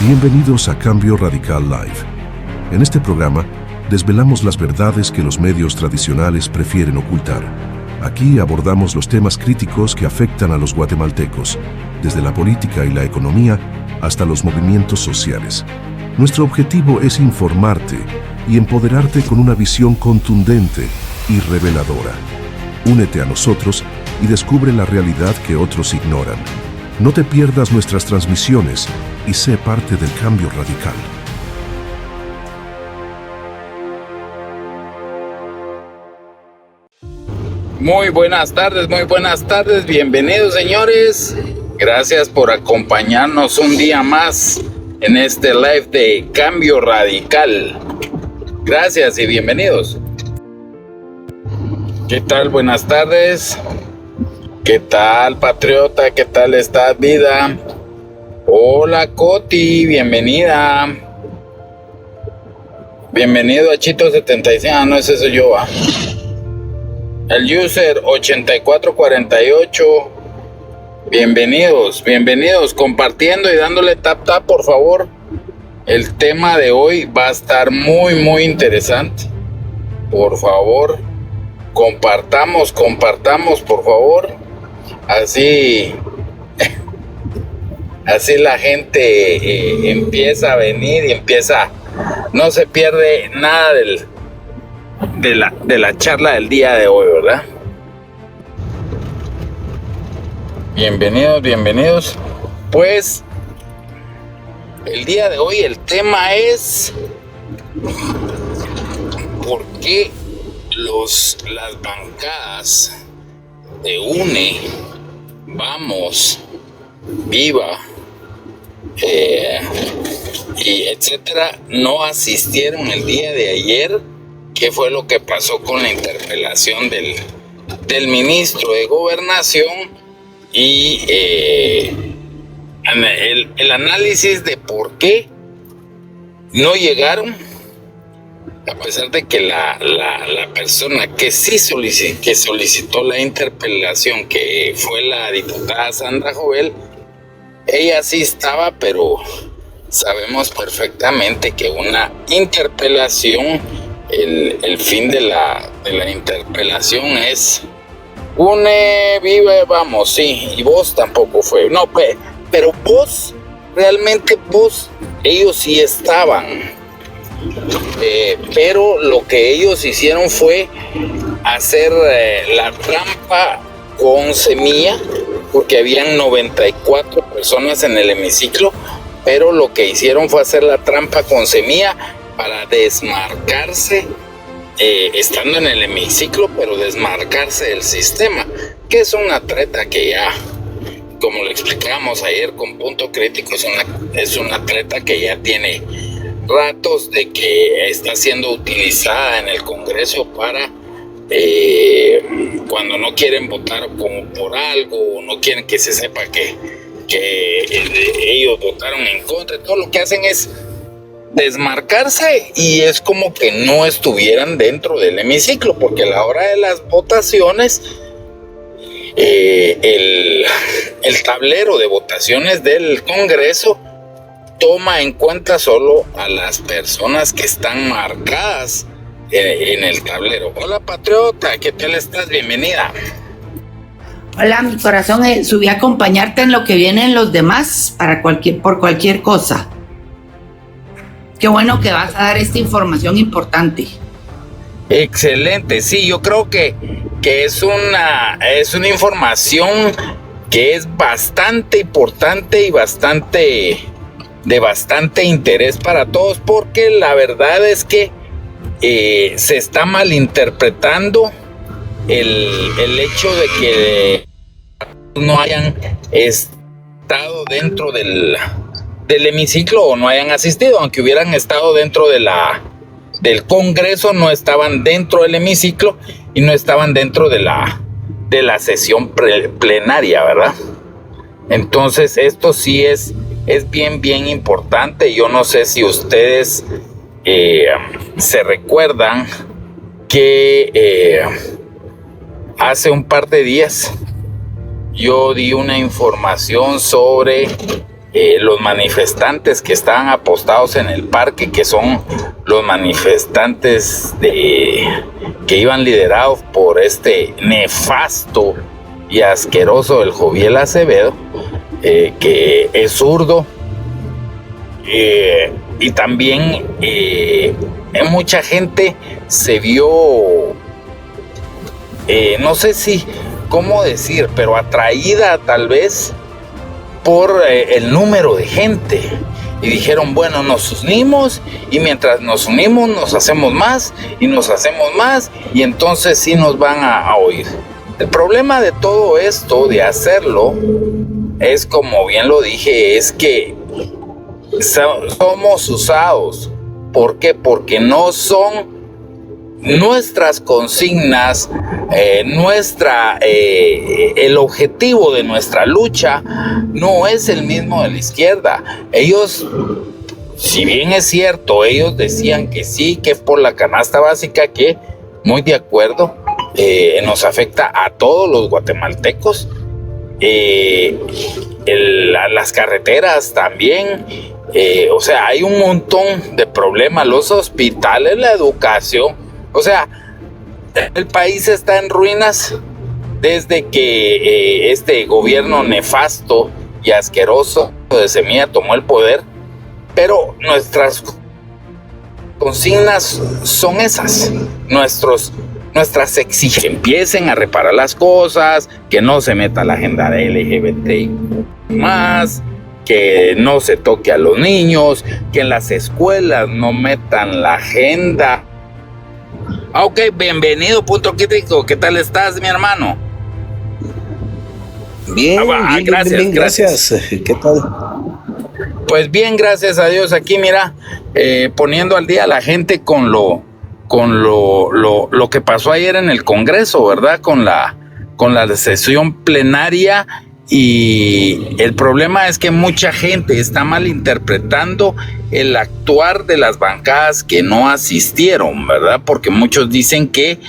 Bienvenidos a Cambio Radical Live. En este programa, desvelamos las verdades que los medios tradicionales prefieren ocultar. Aquí abordamos los temas críticos que afectan a los guatemaltecos, desde la política y la economía hasta los movimientos sociales. Nuestro objetivo es informarte y empoderarte con una visión contundente y reveladora. Únete a nosotros y descubre la realidad que otros ignoran. No te pierdas nuestras transmisiones y sé parte del cambio radical. Muy buenas tardes, bienvenidos señores. Gracias por acompañarnos un día más en este live de Cambio Radical. Gracias y bienvenidos. ¿Qué tal? Buenas tardes. ¿Qué tal, patriota? ¿Qué tal estás, vida? Hola, Coti, bienvenida. Bienvenido a Chito76. Ah, no, ese soy yo. El user 8448. Bienvenidos, compartiendo y dándole tap, por favor. El tema de hoy va a estar muy interesante. Por favor, compartamos, por favor. Así la gente empieza a venir y no se pierde nada de la charla del día de hoy, ¿verdad? Bienvenidos. Pues el día de hoy el tema es ¿por qué las bancadas de UNE, Vamos, Viva y etcétera no asistieron el día de ayer? ¿Qué fue lo que pasó con la interpelación del ministro de Gobernación? Y el análisis de por qué no llegaron, a pesar de que la persona que sí solicitó la interpelación, que fue la diputada Sandra Jovel, ella sí estaba, pero sabemos perfectamente que una interpelación, el fin de la interpelación es UNE, Viva, Vamos, sí, y vos tampoco fue. No, pero vos, realmente ellos sí estaban. Pero lo que ellos hicieron fue hacer la trampa con semilla, porque habían 94 personas en el hemiciclo, pero lo que hicieron fue hacer la trampa con semilla para desmarcarse, estando en el hemiciclo, pero desmarcarse del sistema, que es una treta que ya, como lo explicamos ayer con Punto Crítico, es una treta que ya tiene ratos de que está siendo utilizada en el Congreso para cuando no quieren votar por algo, o no quieren que se sepa que ellos votaron en contra. Todo lo que hacen es desmarcarse y es como que no estuvieran dentro del hemiciclo, porque a la hora de las votaciones el tablero de votaciones del Congreso toma en cuenta solo a las personas que están marcadas en el tablero. Hola, patriota, ¿qué tal estás? Bienvenida. Hola, mi corazón, subí a acompañarte en lo que vienen los demás por cualquier cosa. Qué bueno que vas a dar esta información importante. Excelente, sí, yo creo que es una información que es bastante importante y de bastante interés para todos, porque la verdad es que se está malinterpretando el hecho de que no hayan estado dentro del hemiciclo o no hayan asistido, aunque hubieran estado dentro del Congreso, no estaban dentro del hemiciclo y no estaban dentro de la sesión plenaria, ¿verdad? Entonces esto sí es bien importante. Yo no sé si ustedes se recuerdan que hace un par de días yo di una información sobre los manifestantes que estaban apostados en el parque, que son los manifestantes que iban liderados por este nefasto y asqueroso del Joviel Acevedo, que es zurdo, y también mucha gente se vio, no sé si cómo decir, pero atraída tal vez por el número de gente, y dijeron, bueno, nos unimos, y mientras nos unimos nos hacemos más y nos hacemos más, y entonces sí nos van a oír. El problema de todo esto, de hacerlo, es, como bien lo dije, es que somos usados. ¿Por qué? Porque no son nuestras consignas, el objetivo de nuestra lucha no es el mismo de la izquierda. Ellos, si bien es cierto, ellos decían que sí, que es por la canasta básica, que muy de acuerdo, nos afecta a todos los guatemaltecos, las carreteras también, o sea, hay un montón de problemas, los hospitales, la educación, o sea, el país está en ruinas desde que este gobierno nefasto y asqueroso de Semilla tomó el poder, pero nuestras consignas son esas, nuestras exigencias, que empiecen a reparar las cosas, que no se meta la agenda de LGBT más, que no se toque a los niños, que en las escuelas no metan la agenda. Ok, bienvenido, Punto Crítico. ¿Qué tal estás, mi hermano? Bien, gracias. ¿Qué tal? Pues bien, gracias a Dios. Aquí, mira, poniendo al día a la gente con lo que pasó ayer en el Congreso, ¿verdad? Con la sesión plenaria. Y el problema es que mucha gente está malinterpretando el actuar de las bancadas que no asistieron, ¿verdad? Porque muchos dicen que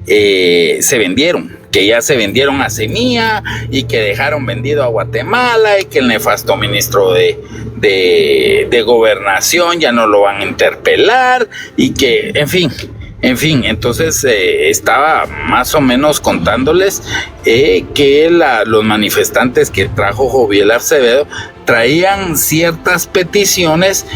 se vendieron, que ya se vendieron a Semilla y que dejaron vendido a Guatemala, y que el nefasto ministro de Gobernación ya no lo van a interpelar, y que, en fin, entonces estaba más o menos contándoles que los manifestantes que trajo Joviel Acevedo traían ciertas peticiones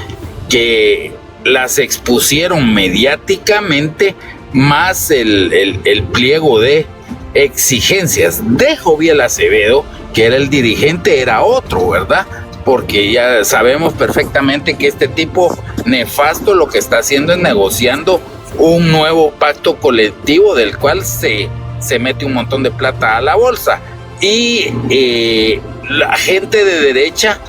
que las expusieron mediáticamente, más el pliego de exigencias de Joviel Acevedo, que era el dirigente, era otro, ¿verdad? Porque ya sabemos perfectamente que este tipo nefasto lo que está haciendo es negociando un nuevo pacto colectivo del cual se mete un montón de plata a la bolsa, y la gente de derecha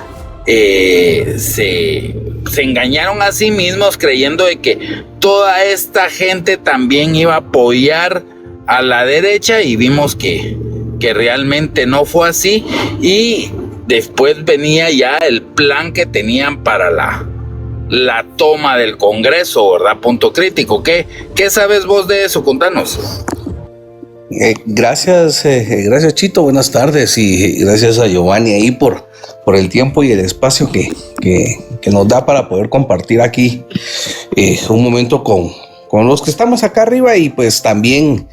se engañaron a sí mismos creyendo de que toda esta gente también iba a apoyar a la derecha, y vimos que realmente no fue así, y después venía ya el plan que tenían para la toma del Congreso, ¿verdad? Punto Crítico. ¿Qué sabes vos de eso? Contanos. Gracias Chito, buenas tardes, y gracias a Giovanni ahí por el tiempo y el espacio que nos da para poder compartir aquí un momento con los que estamos acá arriba, y pues también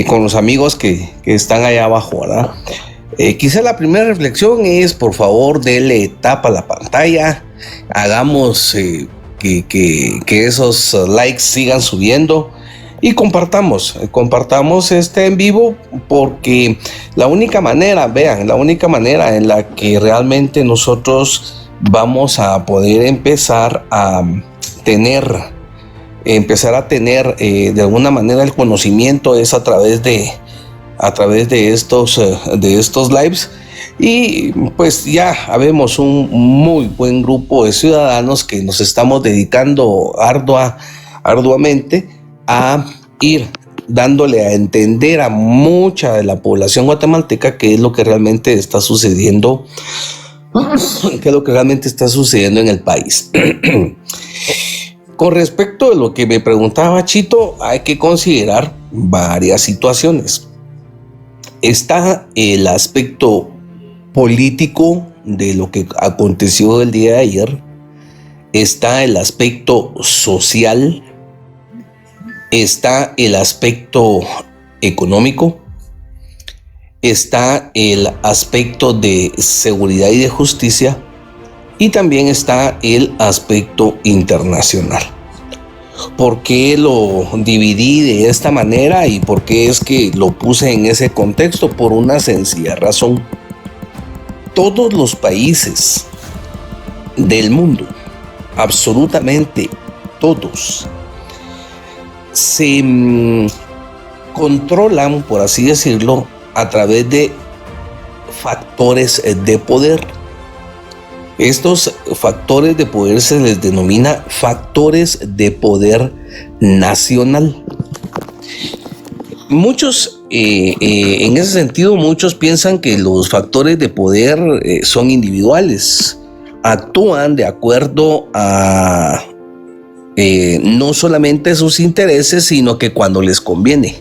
con los amigos que están allá abajo, ¿verdad? Quizá la primera reflexión es, por favor, denle tapa a la pantalla, hagamos que esos likes sigan subiendo, y compartamos en vivo, porque la única manera en la que realmente nosotros vamos a poder empezar a tener de alguna manera el conocimiento es a través de estos lives. Y pues ya habemos un muy buen grupo de ciudadanos que nos estamos dedicando arduamente a ir dándole a entender a mucha de la población guatemalteca qué es lo que realmente está sucediendo, en el país. Con respecto a lo que me preguntaba Chito, hay que considerar varias situaciones. Está el aspecto político de lo que aconteció el día de ayer está el aspecto social, está el aspecto económico, está el aspecto de seguridad y de justicia, y también está el aspecto internacional. ¿Por qué lo dividí de esta manera y por qué es que lo puse en ese contexto? Por una sencilla razón. Todos los países del mundo, absolutamente todos, se controlan, por así decirlo, a través de factores de poder. Estos factores de poder se les denomina factores de poder nacional. Muchos, en ese sentido, muchos piensan que los factores de poder son individuales. Actúan de acuerdo a no solamente sus intereses, sino que cuando les conviene.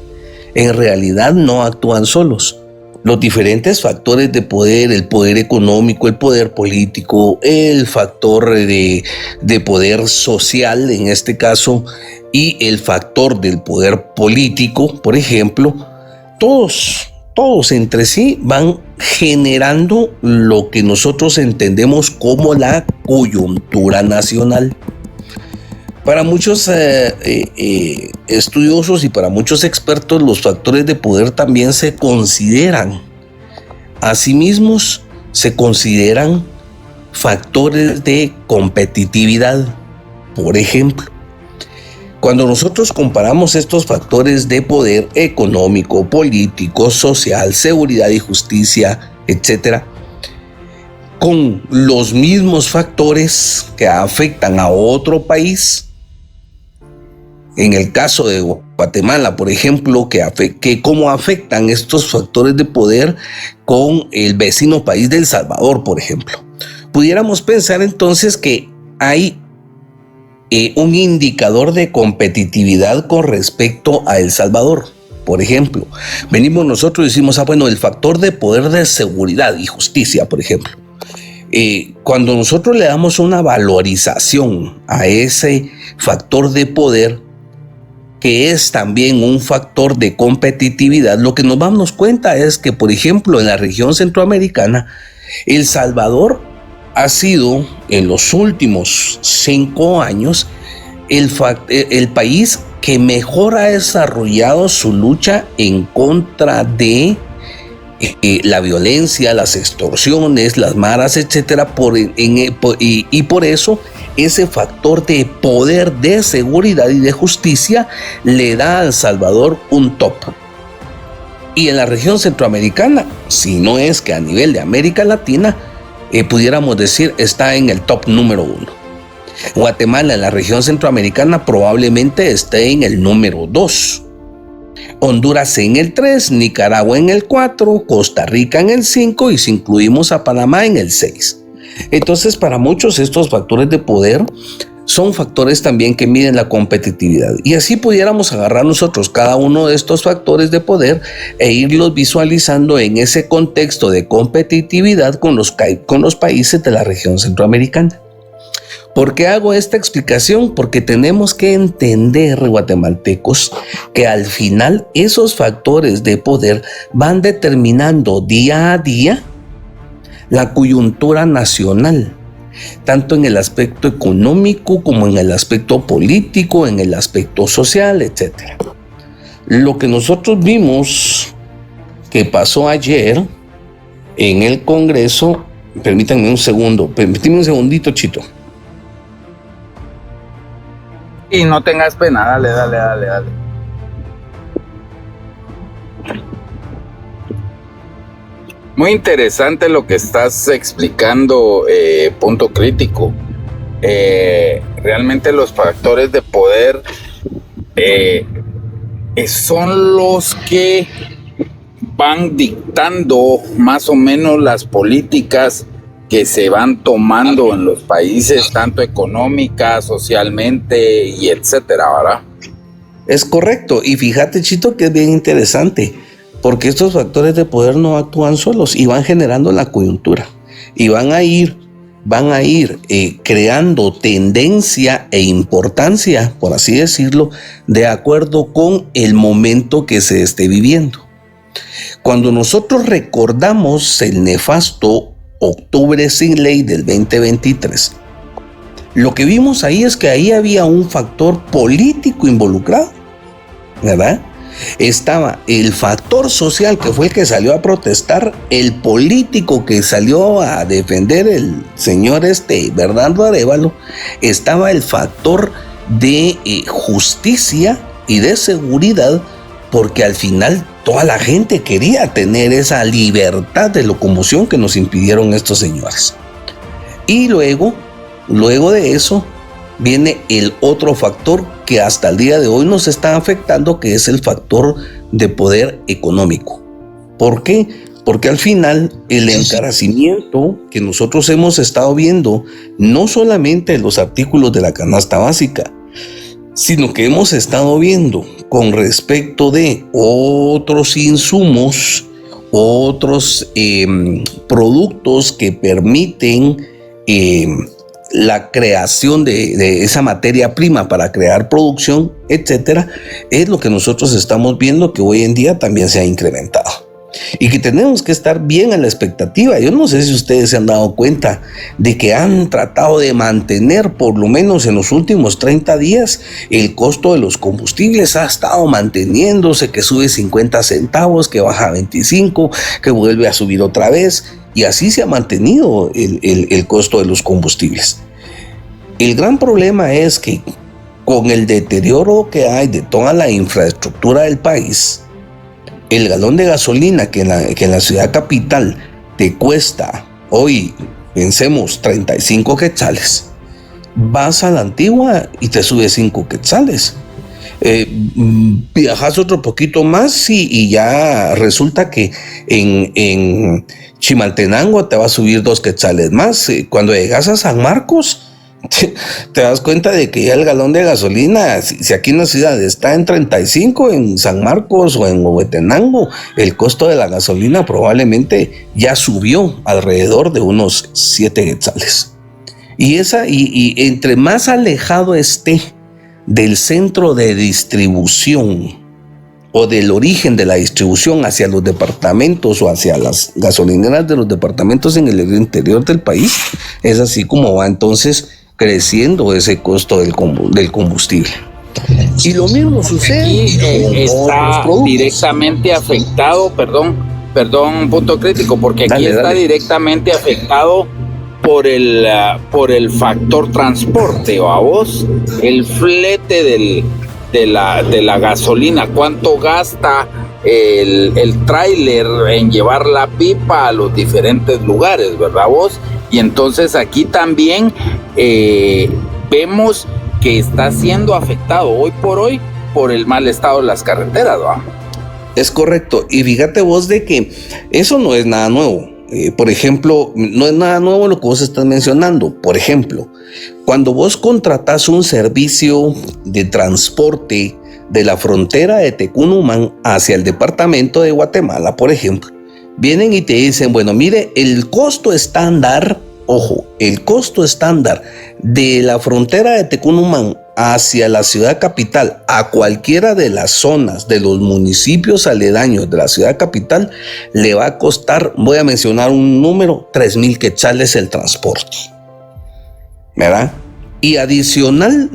En realidad no actúan solos. Los diferentes factores de poder, el poder económico, el poder político, el factor de poder social en este caso, y el factor del poder político, por ejemplo, todos entre sí van generando lo que nosotros entendemos como la coyuntura nacional. Para muchos estudiosos y para muchos expertos, los factores de poder también se consideran, a sí mismos se consideran factores de competitividad. Por ejemplo, cuando nosotros comparamos estos factores de poder económico, político, social, seguridad y justicia, etc., con los mismos factores que afectan a otro país, en el caso de Guatemala, por ejemplo, que cómo afectan estos factores de poder con el vecino país de El Salvador, por ejemplo. Pudiéramos pensar entonces que hay un indicador de competitividad con respecto a El Salvador. Por ejemplo, venimos nosotros y decimos, el factor de poder de seguridad y justicia, por ejemplo. Cuando nosotros le damos una valorización a ese factor de poder, que es también un factor de competitividad, lo que nos damos cuenta es que, por ejemplo, en la región centroamericana, El Salvador ha sido en los últimos 5 años el país que mejor ha desarrollado su lucha en contra de la violencia, las extorsiones, las maras, etcétera, y por eso ese factor de poder, de seguridad y de justicia le da a El Salvador un top. Y en la región centroamericana, si no es que a nivel de América Latina, pudiéramos decir, está en el top número 1. Guatemala en la región centroamericana probablemente esté en el número 2. Honduras en el 3, Nicaragua en el 4, Costa Rica en el 5 y si incluimos a Panamá en el 6. Entonces, para muchos estos factores de poder son factores también que miden la competitividad. Y así pudiéramos agarrar nosotros cada uno de estos factores de poder e irlos visualizando en ese contexto de competitividad con los países de la región centroamericana. ¿Por qué hago esta explicación? Porque tenemos que entender, guatemaltecos, que al final esos factores de poder van determinando día a día la coyuntura nacional, tanto en el aspecto económico como en el aspecto político, en el aspecto social, etc. Lo que nosotros vimos que pasó ayer en el Congreso, permítanme un segundito, Chito. Y no tengas pena, dale. Muy interesante lo que estás explicando, punto crítico. Realmente los factores de poder son los que van dictando más o menos las políticas que se van tomando en los países, tanto económica, socialmente y etcétera, ¿verdad? Es correcto. Y fíjate, Chito, que es bien interesante, porque estos factores de poder no actúan solos y van generando la coyuntura. y van a ir creando tendencia e importancia, por así decirlo, de acuerdo con el momento que se esté viviendo. Cuando nosotros recordamos el nefasto Octubre sin Ley del 2023, lo que vimos ahí es que ahí había un factor político involucrado, ¿verdad? Estaba el factor social, que fue el que salió a protestar, el político que salió a defender el señor Bernardo Arévalo, estaba el factor de justicia y de seguridad, porque al final toda la gente quería tener esa libertad de locomoción que nos impidieron estos señores. Y luego de eso viene el otro factor que hasta el día de hoy nos está afectando, que es el factor de poder económico. ¿Por qué? Porque al final el encarecimiento que nosotros hemos estado viendo, no solamente en los artículos de la canasta básica, sino que hemos estado viendo con respecto de otros insumos, otros productos que permiten la creación de esa materia prima para crear producción, etcétera, es lo que nosotros estamos viendo que hoy en día también se ha incrementado. Y que tenemos que estar bien a la expectativa. Yo no sé si ustedes se han dado cuenta de que han tratado de mantener, por lo menos en los últimos 30 días, el costo de los combustibles ha estado manteniéndose, que sube 50 centavos, que baja a 25, que vuelve a subir otra vez, y así se ha mantenido el costo de los combustibles. El gran problema es que con el deterioro que hay de toda la infraestructura del país, el galón de gasolina que en la ciudad capital te cuesta hoy, pensemos, 35 quetzales, vas a la Antigua y te sube 5 quetzales. Viajas otro poquito más y ya resulta que en Chimaltenango te va a subir 2 quetzales más. Cuando llegas a San Marcos, te das cuenta de que ya el galón de gasolina, si aquí en la ciudad está en 35, en San Marcos o en Huehuetenango, el costo de la gasolina probablemente ya subió alrededor de unos 7 quetzales. Y entre más alejado esté del centro de distribución o del origen de la distribución hacia los departamentos o hacia las gasolineras de los departamentos en el interior del país, es así como va entonces creciendo ese costo del combustible. Y lo mismo sucede aquí, está directamente afectado, perdón, punto crítico, porque aquí está directamente afectado por el factor transporte, o a vos, el flete de la gasolina, cuánto gasta el tráiler en llevar la pipa a los diferentes lugares, ¿verdad vos? Y entonces aquí también vemos que está siendo afectado hoy por el mal estado de las carreteras, ¿va? Es correcto. Y fíjate vos de que eso no es nada nuevo. Por ejemplo, no es nada nuevo lo que vos estás mencionando. Por ejemplo, cuando vos contratás un servicio de transporte de la frontera de Tecunumán hacia el departamento de Guatemala, por ejemplo, vienen y te dicen, bueno, mire, el costo estándar, ojo, el costo estándar de la frontera de Tecunumán hacia la ciudad capital, a cualquiera de las zonas de los municipios aledaños de la ciudad capital, le va a costar, voy a mencionar un número, 3,000 quetzales el transporte, ¿verdad? Y adicional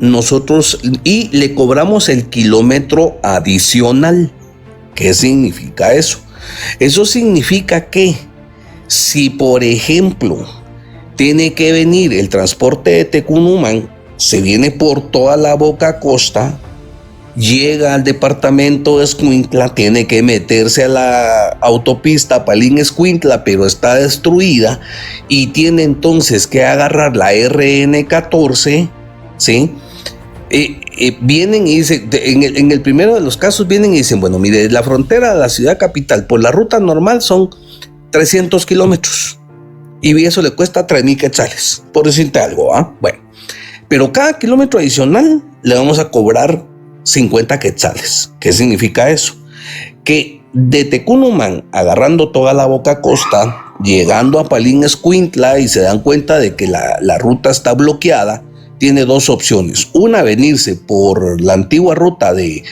y le cobramos el kilómetro adicional. ¿Qué significa eso? Eso significa que si, por ejemplo, tiene que venir el transporte de Tecunumán, se viene por toda la Boca Costa, llega al departamento de Escuintla, tiene que meterse a la autopista Palín-Escuintla, pero está destruida, y tiene entonces que agarrar la RN14, ¿sí? Vienen y dicen, en el primero de los casos vienen y dicen, bueno, mire, la frontera de la ciudad capital por la ruta normal son 300 kilómetros y eso le cuesta 3,000 quetzales, por decirte algo, ¿ah? Bueno, pero cada kilómetro adicional le vamos a cobrar 50 quetzales. ¿Qué significa eso? Que de Tecunumán, agarrando toda la Boca Costa, llegando a Palín Escuintla y se dan cuenta de que la ruta está bloqueada, tiene dos opciones. Una, venirse por la antigua ruta de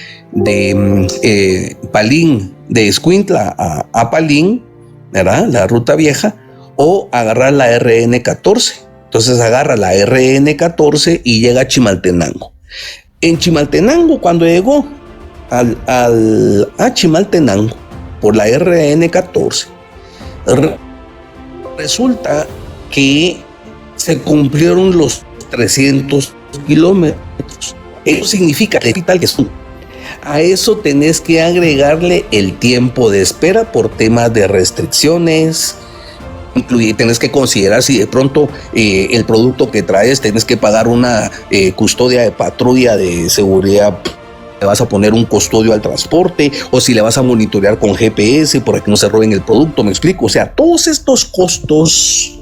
Palín, de Escuintla a Palín, ¿verdad? La ruta vieja, o agarrar la RN14. Entonces agarra la RN14 y llega a Chimaltenango. En Chimaltenango, cuando llegó a Chimaltenango por la RN14, resulta que se cumplieron los 300 kilómetros. Eso significa que a eso tenés que agregarle el tiempo de espera por temas de restricciones. Tenés que considerar si de pronto el producto que traes tenés que pagar una custodia de patrulla de seguridad, le vas a poner un custodio al transporte, o si le vas a monitorear con GPS para que no se roben el producto, me explico. O sea, todos estos costos,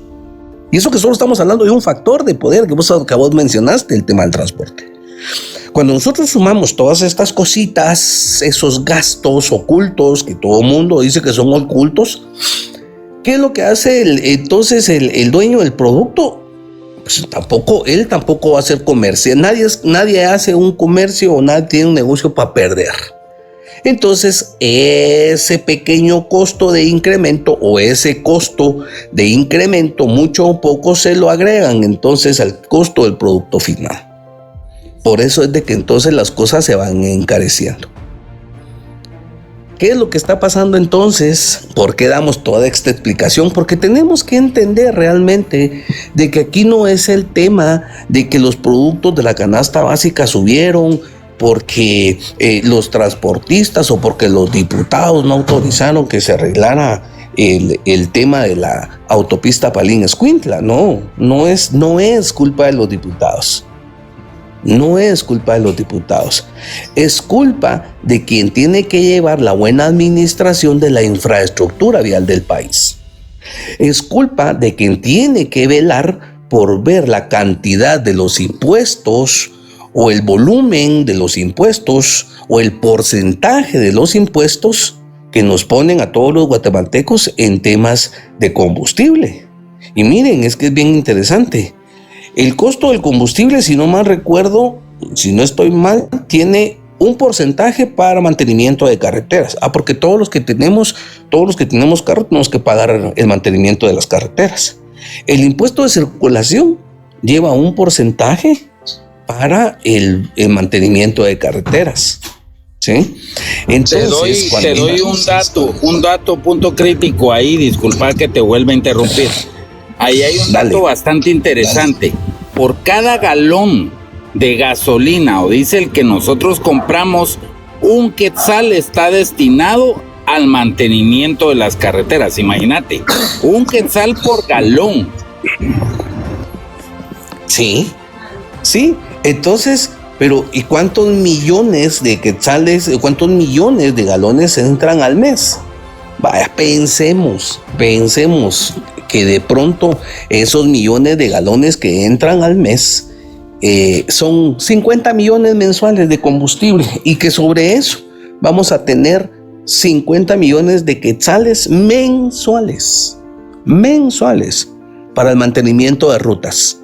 y eso que solo estamos hablando de un factor de poder que vos mencionaste, el tema del transporte. Cuando nosotros sumamos todas estas cositas, esos gastos ocultos que todo mundo dice que son ocultos, ¿qué es lo que hace entonces el dueño del producto? Pues él tampoco va a hacer comercio. Nadie hace un comercio o nadie tiene un negocio para perder. Entonces, ese pequeño costo de incremento o ese costo de incremento, mucho o poco, se lo agregan entonces al costo del producto final. Por eso es de que entonces las cosas se van encareciendo. ¿Qué es lo que está pasando entonces? ¿Por qué damos toda esta explicación? Porque tenemos que entender realmente de que aquí no es el tema de que los productos de la canasta básica subieron porque los transportistas o porque los diputados no autorizaron que se arreglara el tema de la autopista Palín Escuintla. No es culpa de los diputados. No es culpa de los diputados, es culpa de quien tiene que llevar la buena administración de la infraestructura vial del país. Es culpa de quien tiene que velar por ver la cantidad de los impuestos o el volumen de los impuestos o el porcentaje de los impuestos que nos ponen a todos los guatemaltecos en temas de combustible. Y miren, es que es bien interesante. El costo del combustible, si no mal recuerdo, si no estoy mal, tiene un porcentaje para mantenimiento de carreteras. Porque todos los que tenemos carro tenemos que pagar el mantenimiento de las carreteras. El impuesto de circulación lleva un porcentaje para el mantenimiento de carreteras. ¿Sí? Entonces, te doy un dato, punto crítico ahí, disculpa que te vuelva a interrumpir. Ahí hay un dato bastante interesante. Por cada galón de gasolina o diésel que nosotros compramos, un quetzal está destinado al mantenimiento de las carreteras. Imagínate, un quetzal por galón. Sí. Entonces, pero ¿y cuántos millones de quetzales, cuántos millones de galones entran al mes? Vaya, pensemos que de pronto esos millones de galones que entran al mes son 50 millones mensuales de combustible y que sobre eso vamos a tener 50 millones de quetzales mensuales para el mantenimiento de rutas.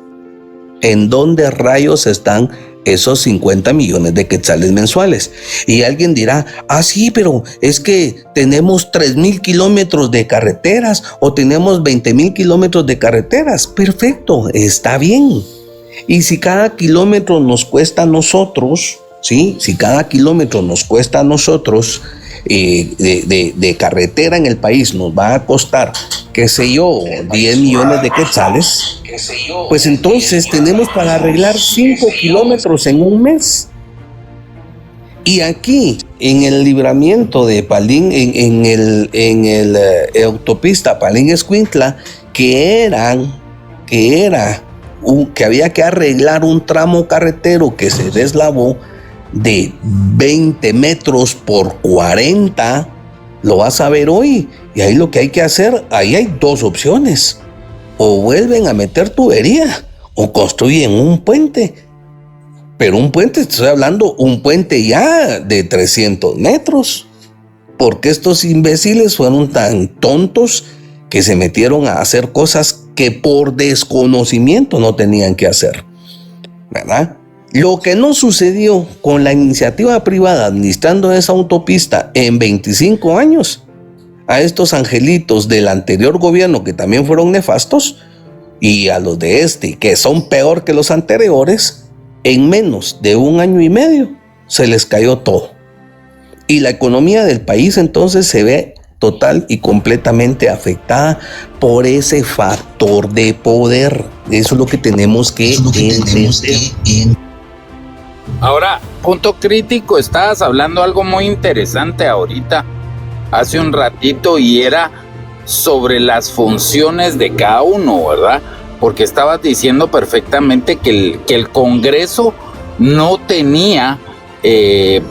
¿En dónde rayos están esos 50 millones de quetzales mensuales? Y alguien dirá, sí, pero es que tenemos 3,000 kilómetros de carreteras o tenemos 20,000 kilómetros de carreteras. Perfecto, está bien. Y si cada kilómetro nos cuesta a nosotros, ¿sí? Si cada kilómetro nos cuesta a nosotros de carretera en el país nos va a costar, qué sé yo, 10 millones de quetzales, pues entonces tenemos para arreglar 5 kilómetros en un mes. Y aquí, en el libramiento de Palín, en el autopista Palín Escuintla, que había que arreglar un tramo carretero que se deslavó de 20 metros por 40, lo vas a ver hoy. Y ahí lo que hay que hacer, ahí hay dos opciones: o vuelven a meter tubería o construyen un puente. Pero un puente, estoy hablando un puente ya de 300 metros. Porque estos imbéciles fueron tan tontos que se metieron a hacer cosas que por desconocimiento no tenían que hacer, ¿verdad? Lo que no sucedió con la iniciativa privada administrando esa autopista en 25 años, a estos angelitos del anterior gobierno que también fueron nefastos, y a los de este, que son peor que los anteriores, en menos de 1 año y medio se les cayó todo. Y la economía del país entonces se ve total y completamente afectada por ese factor de poder. Eso es lo que tenemos que entender. Ahora, punto crítico, estabas hablando algo muy interesante ahorita, hace un ratito, y era sobre las funciones de cada uno, ¿verdad? Porque estabas diciendo perfectamente que el Congreso no tenía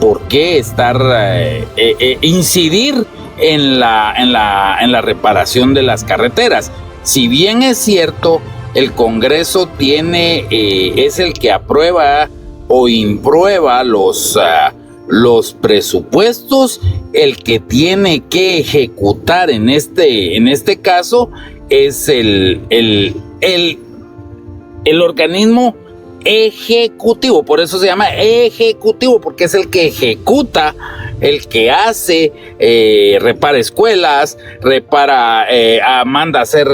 por qué estar incidir en la reparación de las carreteras. Si bien es cierto, el Congreso es el que aprueba o imprueba los presupuestos, el que tiene que ejecutar en este caso es el organismo ejecutivo. Por eso se llama ejecutivo, porque es el que ejecuta, el que hace, repara escuelas, manda a hacer,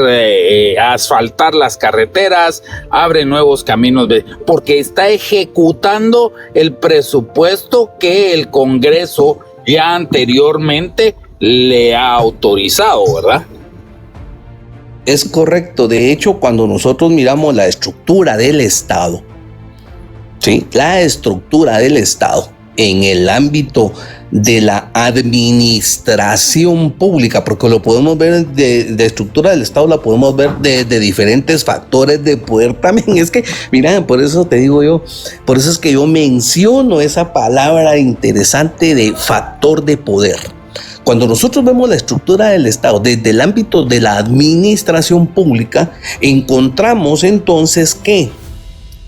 asfaltar las carreteras, abre nuevos caminos, porque está ejecutando el presupuesto que el Congreso ya anteriormente le ha autorizado, ¿verdad? Es correcto. De hecho, cuando nosotros miramos la estructura del Estado, ¿sí? La estructura del Estado en el ámbito de la administración pública, porque lo podemos ver de estructura del Estado, la podemos ver de diferentes factores de poder también. Es que, mira, por eso te digo yo, por eso es que yo menciono esa palabra interesante de factor de poder. Cuando nosotros vemos la estructura del Estado desde el ámbito de la administración pública, encontramos entonces que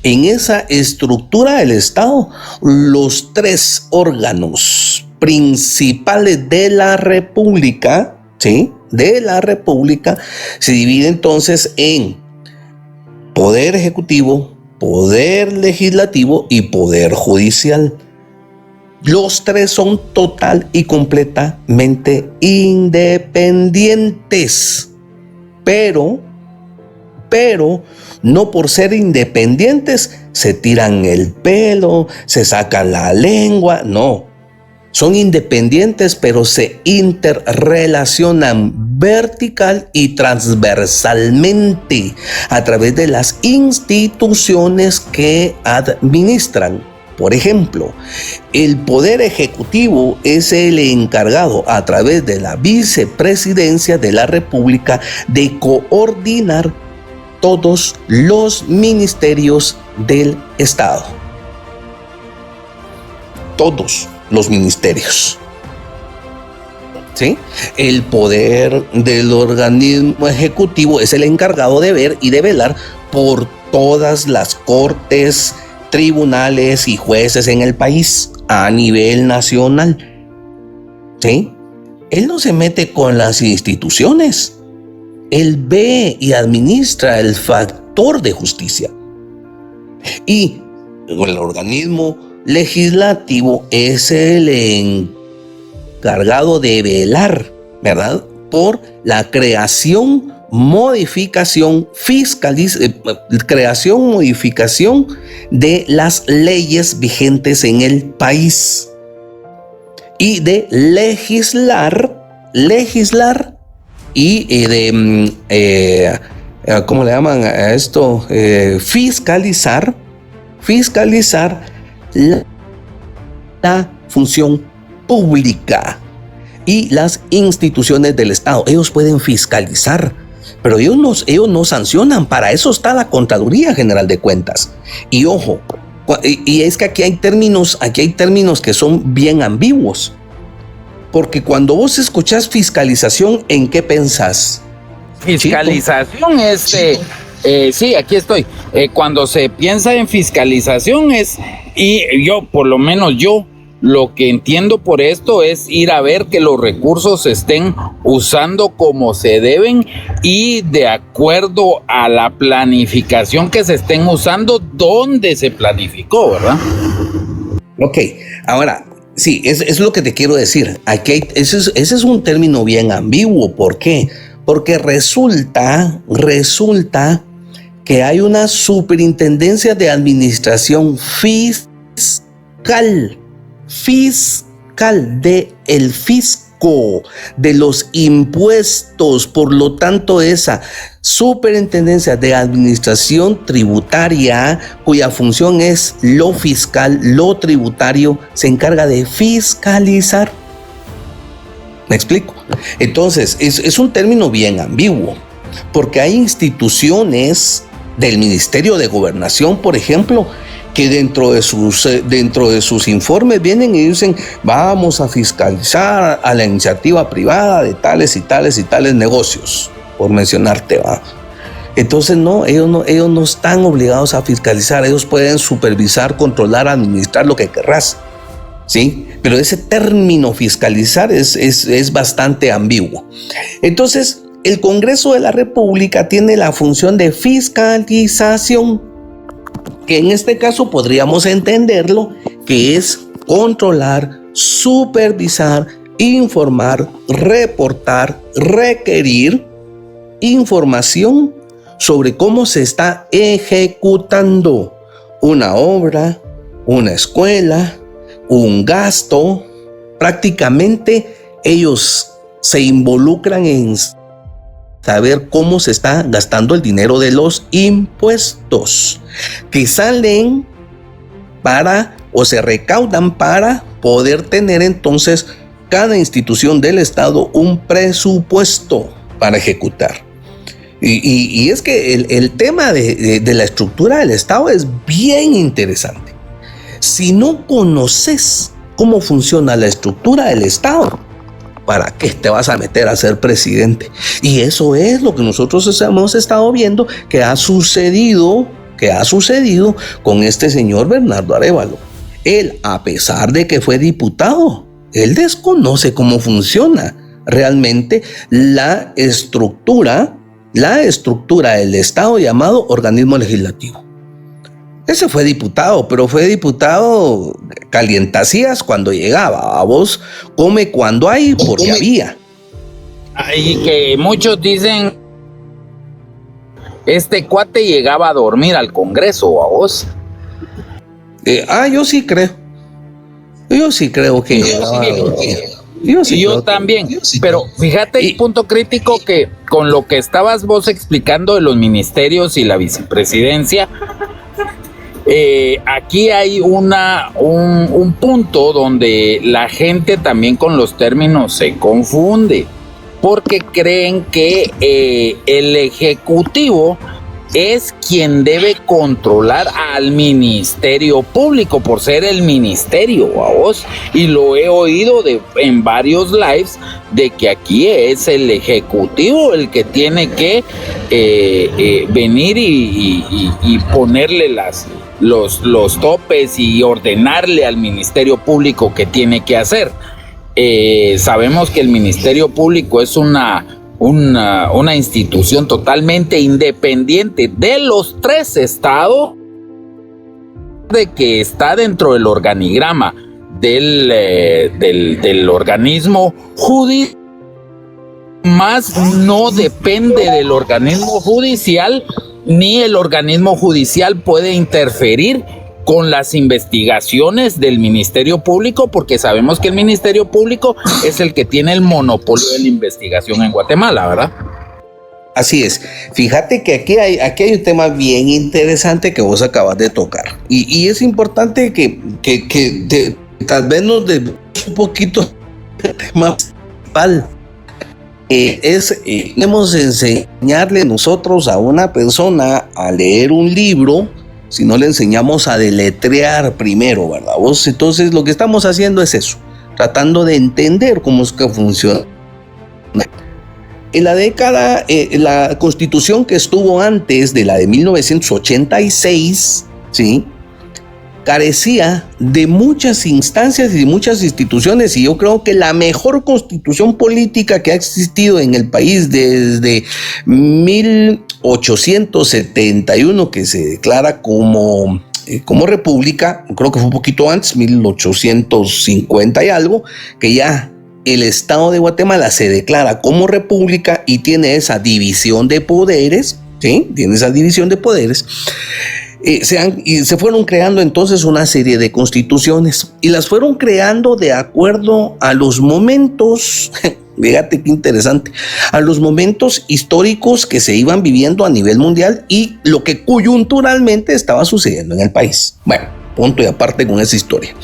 en esa estructura del Estado, los 3 órganos principales de la República, ¿sí? De la República, se dividen entonces en poder ejecutivo, poder legislativo y poder judicial. Los 3 son total y completamente independientes, pero no por ser independientes se tiran el pelo, se sacan la lengua, no. Son independientes, pero se interrelacionan vertical y transversalmente a través de las instituciones que administran. Por ejemplo, el Poder Ejecutivo es el encargado a través de la Vicepresidencia de la República de coordinar todos los ministerios del Estado. Todos los ministerios. ¿Sí? El poder del organismo ejecutivo es el encargado de ver y de velar por todas las cortes, tribunales y jueces en el país a nivel nacional. ¿Sí? Él no se mete con las instituciones. Él ve y administra el factor de justicia. Y el organismo legislativo es el encargado de velar, ¿verdad?, por la creación, modificación de las leyes vigentes en el país y de legislar y de ¿cómo le llaman a esto? Fiscalizar la función pública y las instituciones del Estado. Ellos pueden fiscalizar, pero ellos no sancionan. Para eso está la Contraloría General de Cuentas. Y ojo, y es que aquí hay términos que son bien ambiguos. Porque cuando vos escuchás fiscalización, ¿en qué pensás? Fiscalización es... sí, aquí estoy. Cuando se piensa en fiscalización y yo, por lo menos yo, Lo que entiendo por esto es ir a ver que los recursos se estén usando como se deben y de acuerdo a la planificación que se estén usando, donde se planificó, ¿verdad? Ok, ahora, sí, es lo que te quiero decir. Aquí ese es un término bien ambiguo. ¿Por qué? Porque resulta que hay una superintendencia de administración fiscal del fisco, de los impuestos. Por lo tanto, esa superintendencia de administración tributaria, cuya función es lo fiscal, lo tributario, se encarga de fiscalizar. ¿Me explico? Entonces, es un término bien ambiguo, porque hay instituciones del Ministerio de Gobernación, por ejemplo, que dentro de sus informes vienen y dicen: vamos a fiscalizar a la iniciativa privada de tales y tales y tales negocios, por mencionarte, ¿va? Entonces ellos no están obligados a fiscalizar. Ellos pueden supervisar, controlar, administrar, lo que querrás, ¿sí? Pero ese término fiscalizar es bastante ambiguo. Entonces, el Congreso de la República tiene la función de fiscalización, que en este caso podríamos entenderlo que es controlar, supervisar, informar, reportar, requerir información sobre cómo se está ejecutando una obra, una escuela, un gasto. Prácticamente ellos se involucran en saber cómo se está gastando el dinero de los impuestos que salen para o se recaudan para poder tener entonces cada institución del Estado un presupuesto para ejecutar. Y es que el tema de la estructura del Estado es bien interesante. Si no conoces cómo funciona la estructura del Estado, ¿para qué te vas a meter a ser presidente? Y eso es lo que nosotros hemos estado viendo que ha sucedido con este señor Bernardo Arévalo. Él, a pesar de que fue diputado, él desconoce cómo funciona realmente la estructura del Estado llamado organismo legislativo. Ese fue diputado, pero fue diputado calientacías cuando llegaba. A vos come cuando hay, porque había. Y que muchos dicen, este cuate llegaba a dormir al Congreso, ¿a vos? Yo sí creo. Yo sí creo que llegaba a dormir. Yo también, pero fíjate el punto crítico que con lo que estabas vos explicando de los ministerios y la vicepresidencia, aquí hay un punto donde la gente también con los términos se confunde, porque creen que el Ejecutivo es quien debe controlar al Ministerio Público por ser el ministerio, ¿vos? Y lo he oído en varios lives de que aquí es el Ejecutivo el que tiene que venir y ponerle los topes y ordenarle al Ministerio Público qué tiene que hacer. Sabemos que el Ministerio Público es una institución totalmente independiente de los 3 estados, de que está dentro del organigrama del organismo judicial, más no depende del organismo judicial, ni el organismo judicial puede interferir con las investigaciones del Ministerio Público, porque sabemos que el Ministerio Público es el que tiene el monopolio de la investigación en Guatemala, ¿verdad? Así es. Fíjate que aquí hay un tema bien interesante que vos acabas de tocar. Y es importante que tal vez nos demos un poquito de tema principal. Debemos enseñarle nosotros a una persona a leer un libro, si no le enseñamos a deletrear primero, ¿verdad? Entonces lo que estamos haciendo es eso, tratando de entender cómo es que funciona. En la década, la constitución que estuvo antes de la de 1986, ¿sí? carecía de muchas instancias y de muchas instituciones, y yo creo que la mejor constitución política que ha existido en el país desde 1871, que se declara como república, creo que fue un poquito antes, 1850 y algo, que ya el Estado de Guatemala se declara como república y tiene esa división de poderes, ¿sí? Tiene esa división de poderes. Se fueron creando entonces una serie de constituciones y las fueron creando de acuerdo a los momentos, fíjate qué interesante, a los momentos históricos que se iban viviendo a nivel mundial y lo que coyunturalmente estaba sucediendo en el país. Bueno, punto y aparte con esa historia.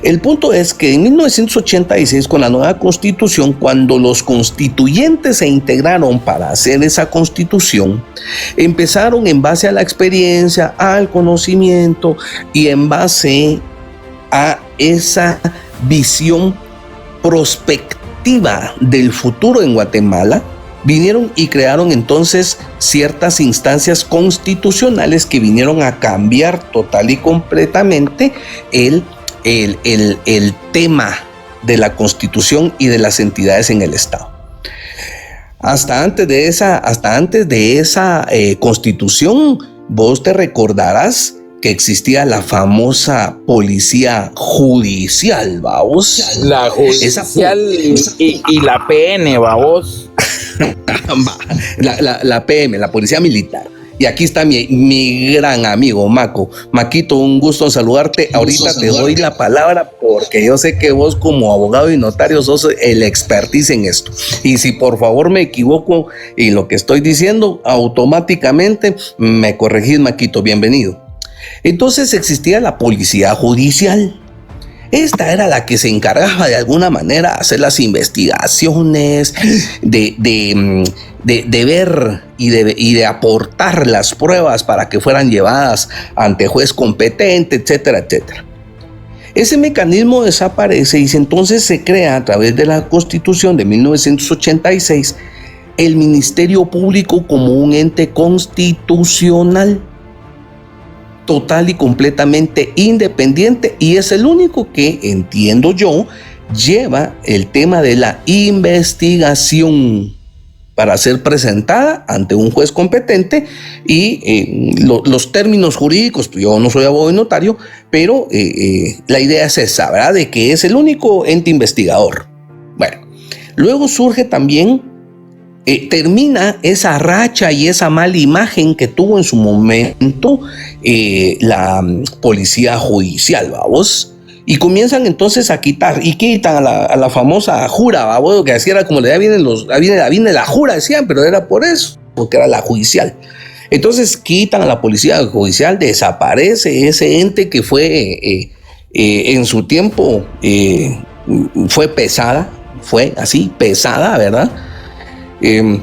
El punto es que en 1986, con la nueva constitución, cuando los constituyentes se integraron para hacer esa constitución, empezaron en base a la experiencia, al conocimiento y en base a esa visión prospectiva del futuro en Guatemala, vinieron y crearon entonces ciertas instancias constitucionales que vinieron a cambiar total y completamente el tema de la Constitución y de las entidades en el Estado. Hasta antes de esa Constitución, vos te recordarás que existía la famosa policía judicial, vamos. La judicial y la PN, vamos. La PM, la policía militar. Y aquí está mi gran amigo Maquito, un gusto en saludarte. Ahorita te doy la palabra porque yo sé que vos como abogado y notario sos el expertise en esto. Y si por favor me equivoco en lo que estoy diciendo, automáticamente me corregís, Maquito. Bienvenido. Entonces existía la policía judicial. Esta era la que se encargaba de alguna manera de hacer las investigaciones, de ver y de aportar las pruebas para que fueran llevadas ante juez competente, etcétera, etcétera. Ese mecanismo desaparece y entonces se crea a través de la Constitución de 1986 el Ministerio Público como un ente constitucional, total y completamente independiente, y es el único que, entiendo yo, lleva el tema de la investigación para ser presentada ante un juez competente y los términos jurídicos, pues yo no soy abogado y notario, pero la idea es esa, ¿verdad? De que es el único ente investigador. Bueno, luego surge también termina esa racha y esa mala imagen que tuvo en su momento la policía judicial, ¿vamos? Y comienzan entonces a quitan a la famosa jura, ¿vamos? Que así era como le viene la jura, decían, pero era por eso, porque era la judicial. Entonces quitan a la policía judicial, desaparece ese ente que fue en su tiempo fue pesada, ¿verdad?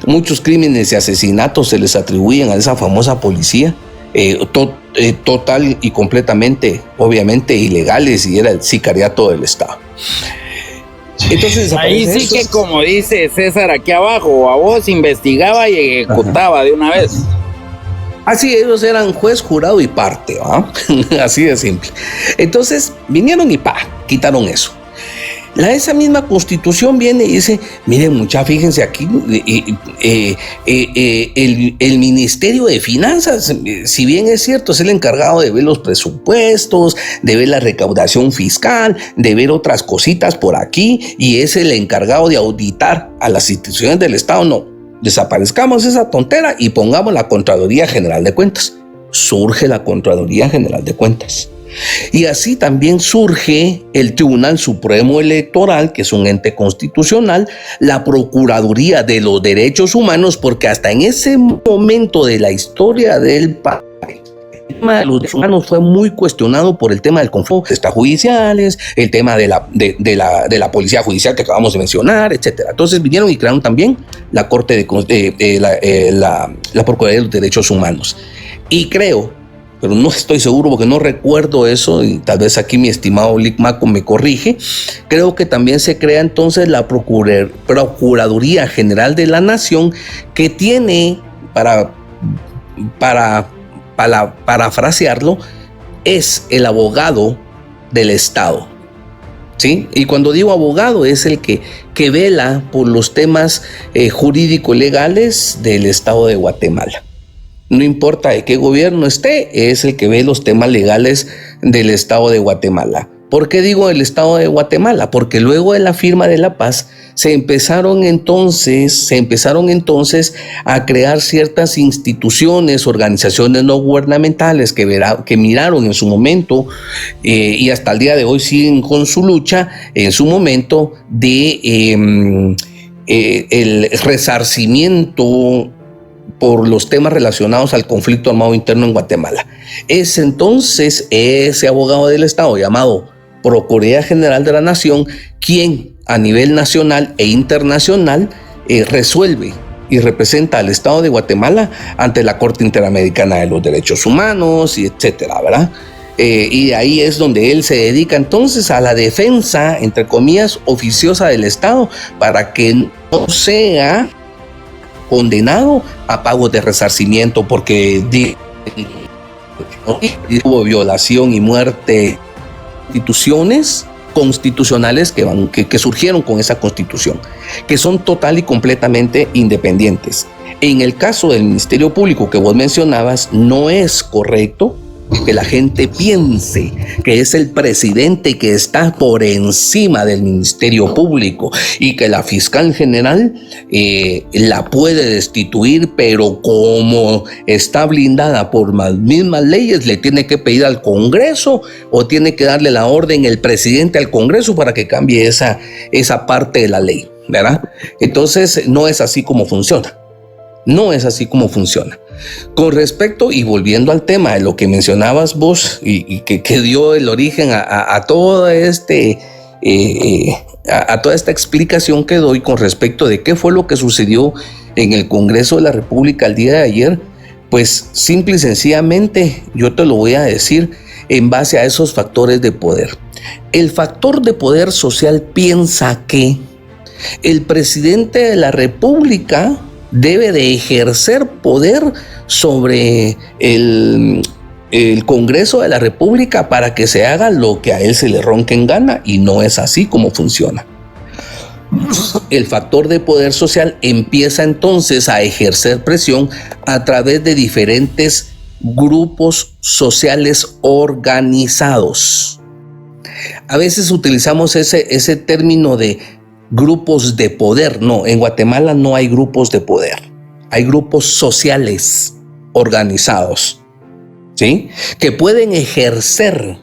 Muchos crímenes y asesinatos se les atribuyen a esa famosa policía, total y completamente, obviamente, ilegales, y era el sicariato del Estado. Entonces, ahí sí que, como dice César aquí abajo, a vos investigaba y ejecutaba. Ajá. De una vez. Así, ellos eran juez, jurado y parte, ¿va? Así de simple. Entonces vinieron y quitaron eso. Esa misma Constitución viene y dice, miren mucha, fíjense aquí, el Ministerio de Finanzas, si bien es cierto, es el encargado de ver los presupuestos, de ver la recaudación fiscal, de ver otras cositas por aquí, y es el encargado de auditar a las instituciones del Estado. No, desaparezcamos esa tontera y pongamos la Contraloría General de Cuentas. Surge la Contraloría General de Cuentas. Y así también surge el Tribunal Supremo Electoral, que es un ente constitucional, la Procuraduría de los Derechos Humanos, porque hasta en ese momento de la historia del país, el tema de los derechos humanos fue muy cuestionado por el tema del conflicto extrajudiciales, el tema de la policía judicial que acabamos de mencionar, etcétera. Entonces vinieron y crearon también la Corte la Procuraduría de los Derechos Humanos. Y creo, pero no estoy seguro porque no recuerdo eso, y tal vez aquí mi estimado Lic Maco me corrige, creo que también se crea entonces la Procuraduría General de la Nación, que tiene, para parafrasearlo, es el abogado del Estado, ¿sí? Y cuando digo abogado, es el que vela por los temas jurídico-legales del Estado de Guatemala. No importa de qué gobierno esté, es el que ve los temas legales del Estado de Guatemala. ¿Por qué digo el Estado de Guatemala? Porque luego de la firma de la paz se empezaron entonces a crear ciertas instituciones, organizaciones no gubernamentales que miraron en su momento y hasta el día de hoy siguen con su lucha en su momento de el resarcimiento por los temas relacionados al conflicto armado interno en Guatemala. Es entonces ese abogado del Estado llamado Procuraduría General de la Nación quien a nivel nacional e internacional resuelve y representa al Estado de Guatemala ante la Corte Interamericana de los Derechos Humanos y etcétera, ¿verdad? Y ahí es donde él se dedica entonces a la defensa, entre comillas, oficiosa del Estado para que no sea condenado a pagos de resarcimiento porque hubo violación y muerte de instituciones constitucionales que surgieron con esa constitución, que son total y completamente independientes. En el caso del Ministerio Público que vos mencionabas, no es correcto que la gente piense que es el presidente que está por encima del Ministerio Público y que la fiscal general la puede destituir, pero como está blindada por las mismas leyes, le tiene que pedir al Congreso o tiene que darle la orden el presidente al Congreso para que cambie esa parte de la ley, ¿verdad? Entonces no es así como funciona. No es así como funciona. Con respecto y volviendo al tema de lo que mencionabas vos y que dio el origen a toda esta explicación que doy con respecto de qué fue lo que sucedió en el Congreso de la República el día de ayer, pues simple y sencillamente yo te lo voy a decir en base a esos factores de poder. El factor de poder social piensa que el presidente de la República debe de ejercer poder sobre el Congreso de la República para que se haga lo que a él se le ronque en gana, y no es así como funciona. El factor de poder social empieza entonces a ejercer presión a través de diferentes grupos sociales organizados. A veces utilizamos ese término de grupos de poder. No, en Guatemala no hay grupos de poder. Hay grupos sociales organizados, ¿sí? Que pueden ejercer,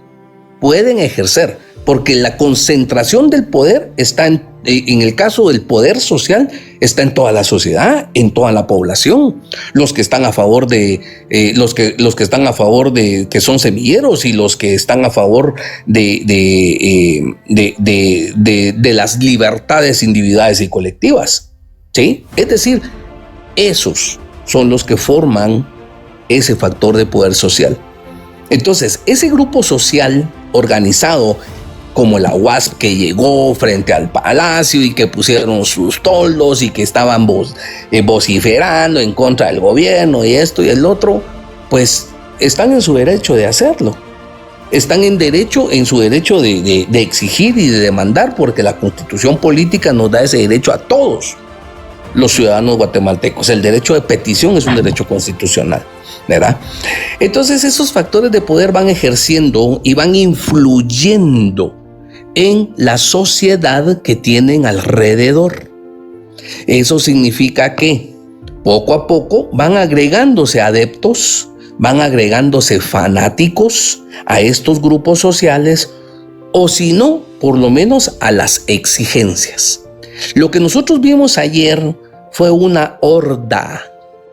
porque la concentración del poder está en el caso del poder social, está en toda la sociedad, en toda la población. Los que están a favor de los que están a favor de que son semilleros y los que están a favor de las libertades individuales y colectivas, ¿sí? Es decir, esos son los que forman ese factor de poder social. Entonces, ese grupo social organizado, como la UASP que llegó frente al palacio y que pusieron sus toldos y que estaban vociferando en contra del gobierno y esto y el otro, pues están en su derecho de hacerlo. Están en su derecho de exigir y de demandar, porque la Constitución política nos da ese derecho a todos los ciudadanos guatemaltecos. El derecho de petición es un derecho constitucional, ¿verdad? Entonces esos factores de poder van ejerciendo y van influyendo en la sociedad que tienen alrededor. Eso significa que poco a poco van agregándose adeptos, van agregándose fanáticos a estos grupos sociales, o si no, por lo menos a las exigencias. Lo que nosotros vimos ayer fue una horda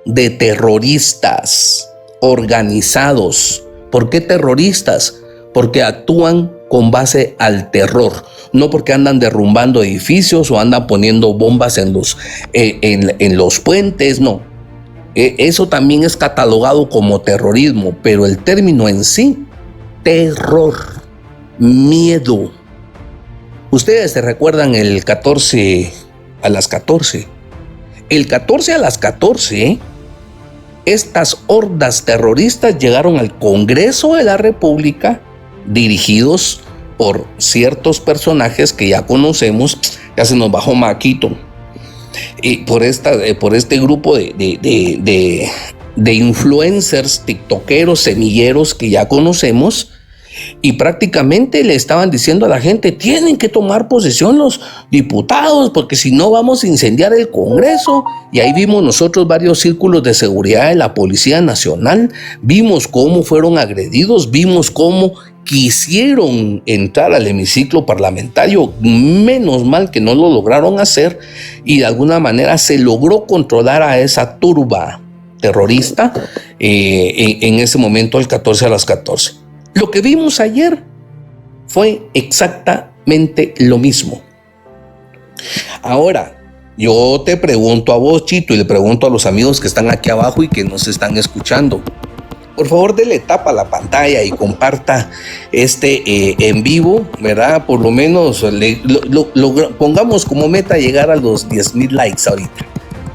de terroristas organizados. ¿Por qué terroristas? Porque actúan con base al terror, no porque andan derrumbando edificios o andan poniendo bombas en los puentes, no. Eso también es catalogado como terrorismo, pero el término en sí, terror, miedo. Ustedes se recuerdan el 14 a las 14. El 14 a las 14 estas hordas terroristas llegaron al Congreso de la República, dirigidos por ciertos personajes que ya conocemos. Ya se nos bajó Maquito, por este grupo de influencers, tiktokeros, semilleros que ya conocemos, y prácticamente le estaban diciendo a la gente: tienen que tomar posesión los diputados, porque si no vamos a incendiar el Congreso. Y ahí vimos nosotros varios círculos de seguridad de la Policía Nacional, vimos cómo fueron agredidos, vimos cómo quisieron entrar al hemiciclo parlamentario. Menos mal que no lo lograron hacer, y de alguna manera se logró controlar a esa turba terrorista en ese momento, el 14 a las 14. Lo que vimos ayer fue exactamente lo mismo. Ahora, yo te pregunto a vos, Chito, y le pregunto a los amigos que están aquí abajo y que nos están escuchando: por favor, dele tapa a la pantalla y comparta en vivo, ¿verdad? Por lo menos pongamos como meta llegar a los 10,000 likes ahorita,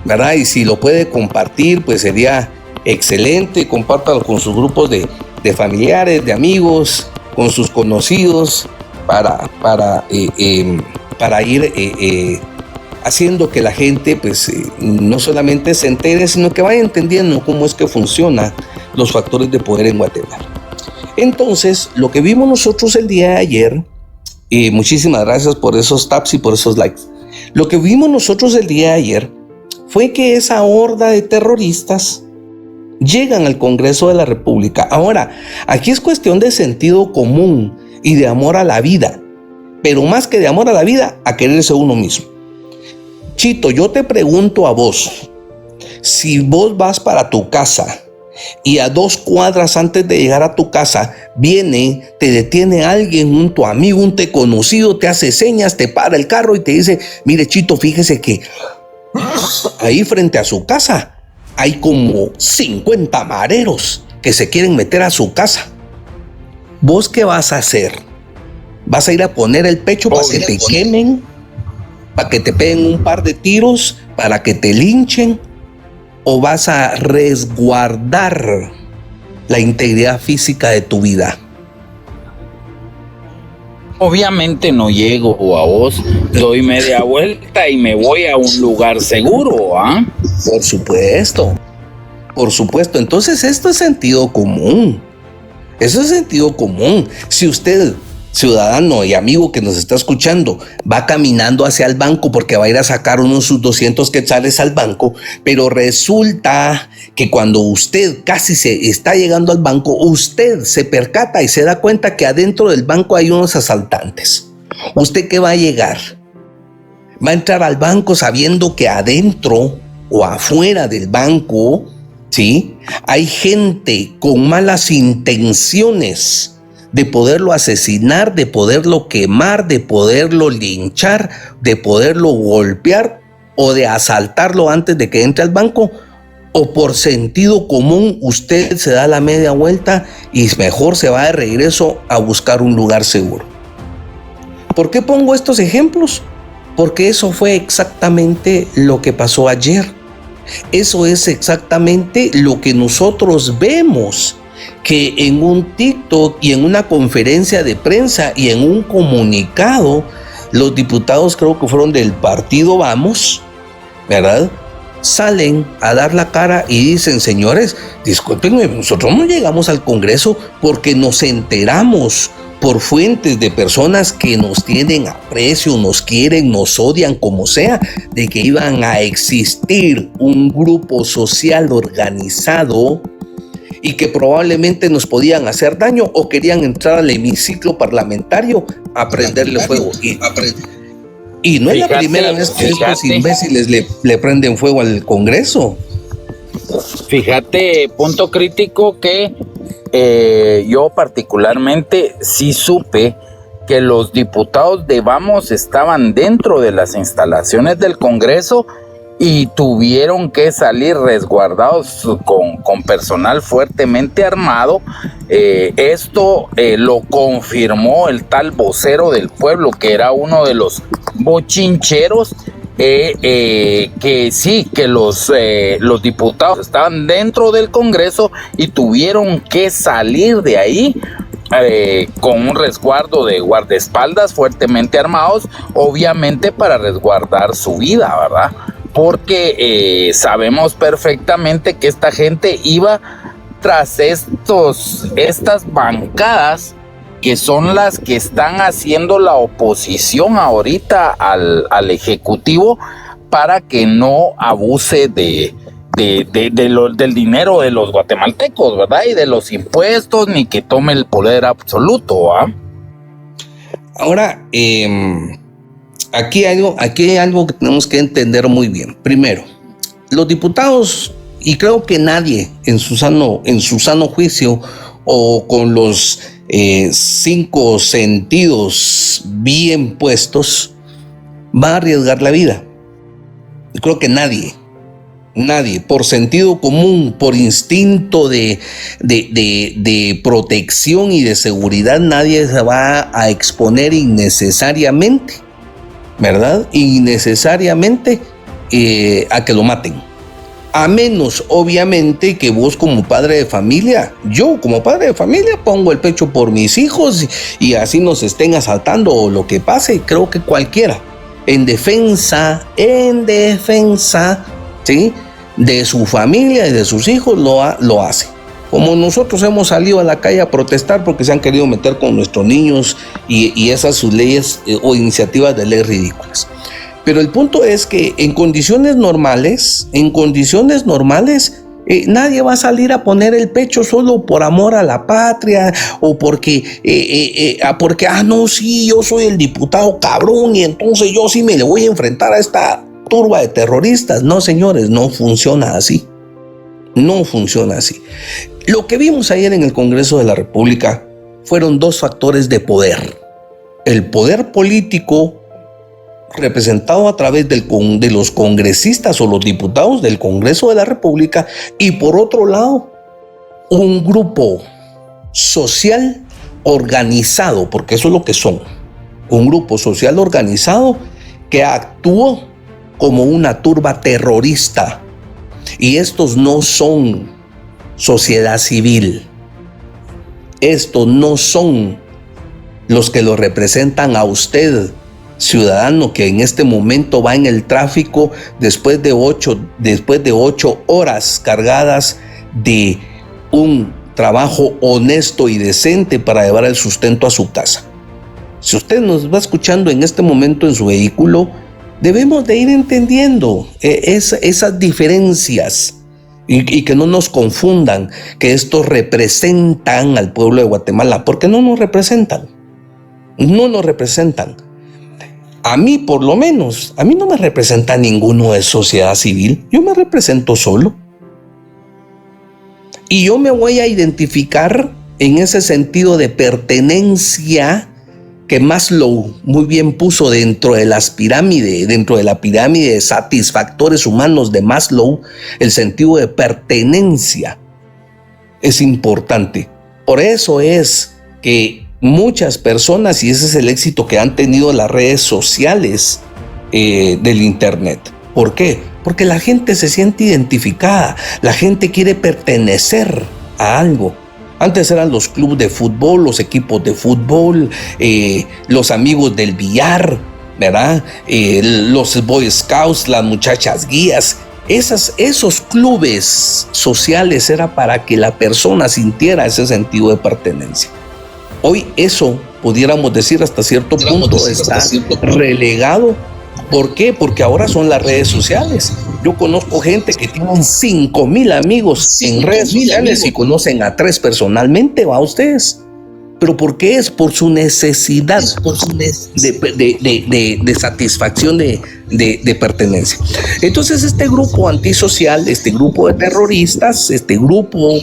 ¿verdad? Y si lo puede compartir, pues sería excelente. Compártalo con sus grupos de familiares, de amigos, con sus conocidos, para ir haciendo que la gente pues no solamente se entere, sino que vaya entendiendo cómo es que funcionan los factores de poder en Guatemala. Entonces, lo que vimos nosotros el día de ayer, muchísimas gracias por esos taps y por esos likes. Lo que vimos nosotros el día de ayer fue que esa horda de terroristas llegan al Congreso de la República. Ahora, aquí es cuestión de sentido común y de amor a la vida, pero más que de amor a la vida, a quererse uno mismo. Chito, yo te pregunto a vos: si vos vas para tu casa y a 2 cuadras antes de llegar a tu casa te detiene alguien, un tu amigo, un te conocido, te hace señas, te para el carro y te dice: mire, Chito, fíjese que ahí frente a su casa hay como 50 mareros que se quieren meter a su casa. ¿Vos qué vas a hacer? ¿Vas a ir a poner el pecho para que te quemen? ¿Para que te peguen un par de tiros? ¿Para que te linchen? ¿O vas a resguardar la integridad física de tu vida? Obviamente no llego a vos, doy media vuelta y me voy a un lugar seguro, ¿ah? Por supuesto. Entonces esto es sentido común. Eso es sentido común. Si usted, ciudadano y amigo que nos está escuchando, va caminando hacia el banco porque va a ir a sacar unos sus 200 quetzales al banco, pero resulta que cuando usted casi se está llegando al banco, usted se percata y se da cuenta que adentro del banco hay unos asaltantes. ¿Usted qué va a llegar? Va a entrar al banco sabiendo que adentro o afuera del banco, ¿sí?, hay gente con malas intenciones de poderlo asesinar, de poderlo quemar, de poderlo linchar, de poderlo golpear o de asaltarlo antes de que entre al banco. O por sentido común usted se da la media vuelta y mejor se va de regreso a buscar un lugar seguro. ¿Por qué pongo estos ejemplos? Porque eso fue exactamente lo que pasó ayer. Eso es exactamente lo que nosotros vemos, que en un TikTok y en una conferencia de prensa y en un comunicado, los diputados, creo que fueron del partido Vamos, ¿verdad?, salen a dar la cara y dicen: señores, discúlpenme, nosotros no llegamos al Congreso porque nos enteramos por fuentes de personas que nos tienen aprecio, nos quieren, nos odian, como sea, de que iban a existir un grupo social organizado y que probablemente nos podían hacer daño o querían entrar al hemiciclo parlamentario a prenderle fuego. Y no es la primera vez que estos imbéciles le prenden fuego al Congreso. Fíjate, punto crítico, que yo particularmente sí supe que los diputados de Vamos estaban dentro de las instalaciones del Congreso y tuvieron que salir resguardados con personal fuertemente armado. Esto lo confirmó el tal vocero del pueblo, que era uno de los bochincheros, que sí, que los diputados estaban dentro del Congreso y tuvieron que salir de ahí con un resguardo de guardaespaldas fuertemente armados, obviamente para resguardar su vida, ¿verdad? Porque sabemos perfectamente que esta gente iba tras estas bancadas que son las que están haciendo la oposición ahorita al Ejecutivo para que no abuse del dinero de los guatemaltecos, ¿verdad? Y de los impuestos, ni que tome el poder absoluto, ¿ah? Ahora, aquí hay algo que tenemos que entender muy bien. Primero, los diputados, y creo que nadie en su sano juicio o con los 5 sentidos bien puestos, va a arriesgar la vida. Creo que nadie, por sentido común, por instinto de protección y de seguridad, nadie se va a exponer innecesariamente, ¿verdad? Innecesariamente a que lo maten. A menos, obviamente, que vos como padre de familia, yo como padre de familia pongo el pecho por mis hijos y así nos estén asaltando o lo que pase. Creo que cualquiera, en defensa, ¿sí?, de su familia y de sus hijos lo hace. Como nosotros hemos salido a la calle a protestar porque se han querido meter con nuestros niños y esas sus leyes o iniciativas de ley ridículas. Pero el punto es que en condiciones normales, nadie va a salir a poner el pecho solo por amor a la patria o porque, no, sí, yo soy el diputado cabrón y entonces yo sí me le voy a enfrentar a esta turba de terroristas. No, señores, no funciona así. No funciona así. Lo que vimos ayer en el Congreso de la República fueron 2 factores de poder. El poder político representado a través de los congresistas o los diputados del Congreso de la República, y por otro lado, un grupo social organizado, porque eso es lo que son, un grupo social organizado que actuó como una turba terrorista. Y estos no son sociedad civil, estos no son los que lo representan a usted, ciudadano, que en este momento va en el tráfico después de 8 horas cargadas de un trabajo honesto y decente para llevar el sustento a su casa. Si usted nos va escuchando en este momento en su vehículo, debemos de ir entendiendo esas diferencias y que no nos confundan que estos representan al pueblo de Guatemala, porque no nos representan. A mí, por lo menos, a mí no me representa ninguno de sociedad civil. Yo me represento solo. Y yo me voy a identificar en ese sentido de pertenencia que Maslow muy bien puso dentro de la pirámide de satisfactores humanos de Maslow. El sentido de pertenencia es importante. Por eso es que muchas personas, y ese es el éxito que han tenido las redes sociales del internet. ¿Por qué? Porque la gente se siente identificada, la gente quiere pertenecer a algo. Antes eran los clubes de fútbol, los equipos de fútbol, los amigos del billar, ¿verdad? Los Boy Scouts, las muchachas guías. Esos clubes sociales era para que la persona sintiera ese sentido de pertenencia. Hoy eso, pudiéramos decir hasta cierto punto, está relegado. ¿Por qué? Porque ahora son las redes sociales. Yo conozco gente que tiene 5,000 amigos en redes sociales y conocen a 3 personalmente, ¿va ustedes? ¿Pero por qué? Es por su necesidad de satisfacción de pertenencia. Entonces este grupo antisocial, este grupo de terroristas, este grupo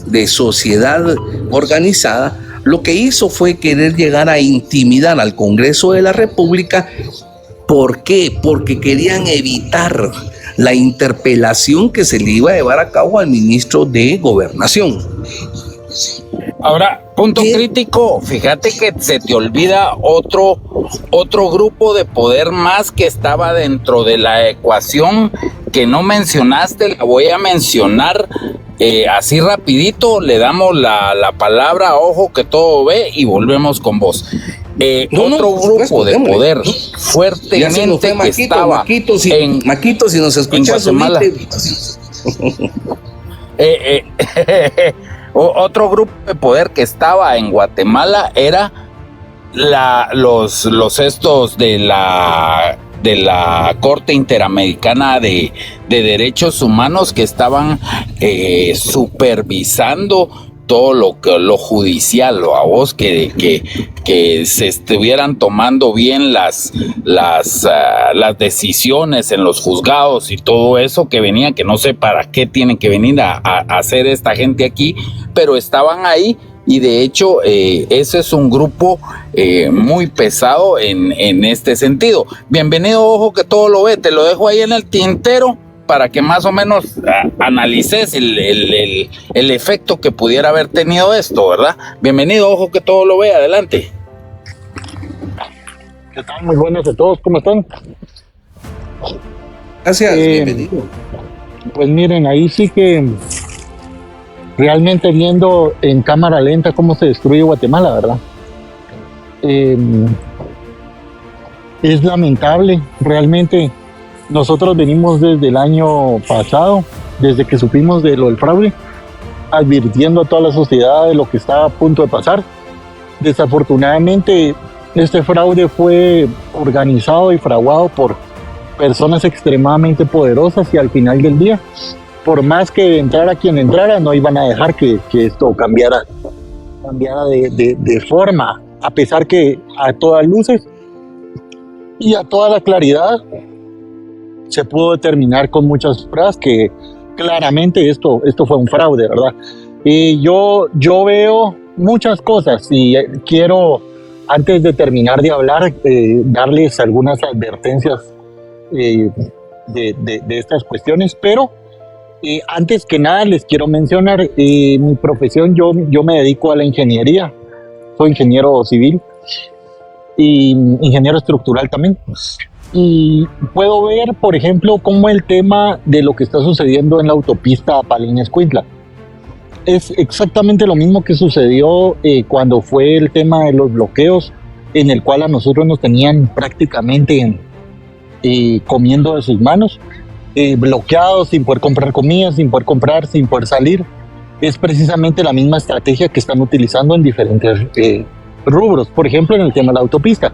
de sociedad organizada, lo que hizo fue querer llegar a intimidar al Congreso de la República. ¿Por qué? Porque querían evitar la interpelación que se le iba a llevar a cabo al ministro de Gobernación. Ahora, Punto crítico, fíjate que se te olvida otro grupo de poder más que estaba dentro de la ecuación que no mencionaste, la voy a mencionar así rapidito, le damos la palabra a Ojo que Todo Ve y volvemos con vos. Otro grupo de poder fuertemente que estaba Maquito, si nos escuchas en Guatemala. Otro grupo de poder que estaba en Guatemala era los estos de la Corte Interamericana de Derechos Humanos que estaban supervisando todo lo judicial, o a vos que se estuvieran tomando bien las decisiones en los juzgados y todo eso que venía, que no sé para qué tienen que venir a hacer esta gente aquí, pero estaban ahí. Y de hecho, ese es un grupo muy pesado en este sentido. Bienvenido, Ojo que Todo Lo Ve. Te lo dejo ahí en el tintero para que más o menos analices el efecto que pudiera haber tenido esto, ¿verdad? Bienvenido, Ojo que Todo Lo Ve. Adelante. ¿Qué tal? Muy buenas a todos. ¿Cómo están? Gracias, bienvenido. Pues miren, ahí sí que realmente viendo en cámara lenta cómo se destruye Guatemala, ¿verdad? Es lamentable, realmente. Nosotros venimos desde el año pasado, desde que supimos de lo del fraude, advirtiendo a toda la sociedad de lo que estaba a punto de pasar. Desafortunadamente, este fraude fue organizado y fraguado por personas extremadamente poderosas y al final del día, por más que entrara quien entrara, no iban a dejar que esto cambiara de forma, a pesar que a todas luces y a toda la claridad se pudo determinar con muchas pruebas que claramente esto fue un fraude, ¿verdad? Y yo veo muchas cosas y quiero, antes de terminar de hablar, darles algunas advertencias de estas cuestiones, pero antes que nada les quiero mencionar mi profesión. Yo me dedico a la ingeniería, soy ingeniero civil y ingeniero estructural también. Y puedo ver, por ejemplo, cómo el tema de lo que está sucediendo en la autopista Palín-Escuintla es exactamente lo mismo que sucedió cuando fue el tema de los bloqueos, en el cual a nosotros nos tenían prácticamente comiendo de sus manos, bloqueados, sin poder comprar comida, sin poder salir. Es precisamente la misma estrategia que están utilizando en diferentes rubros. Por ejemplo, en el tema de la autopista.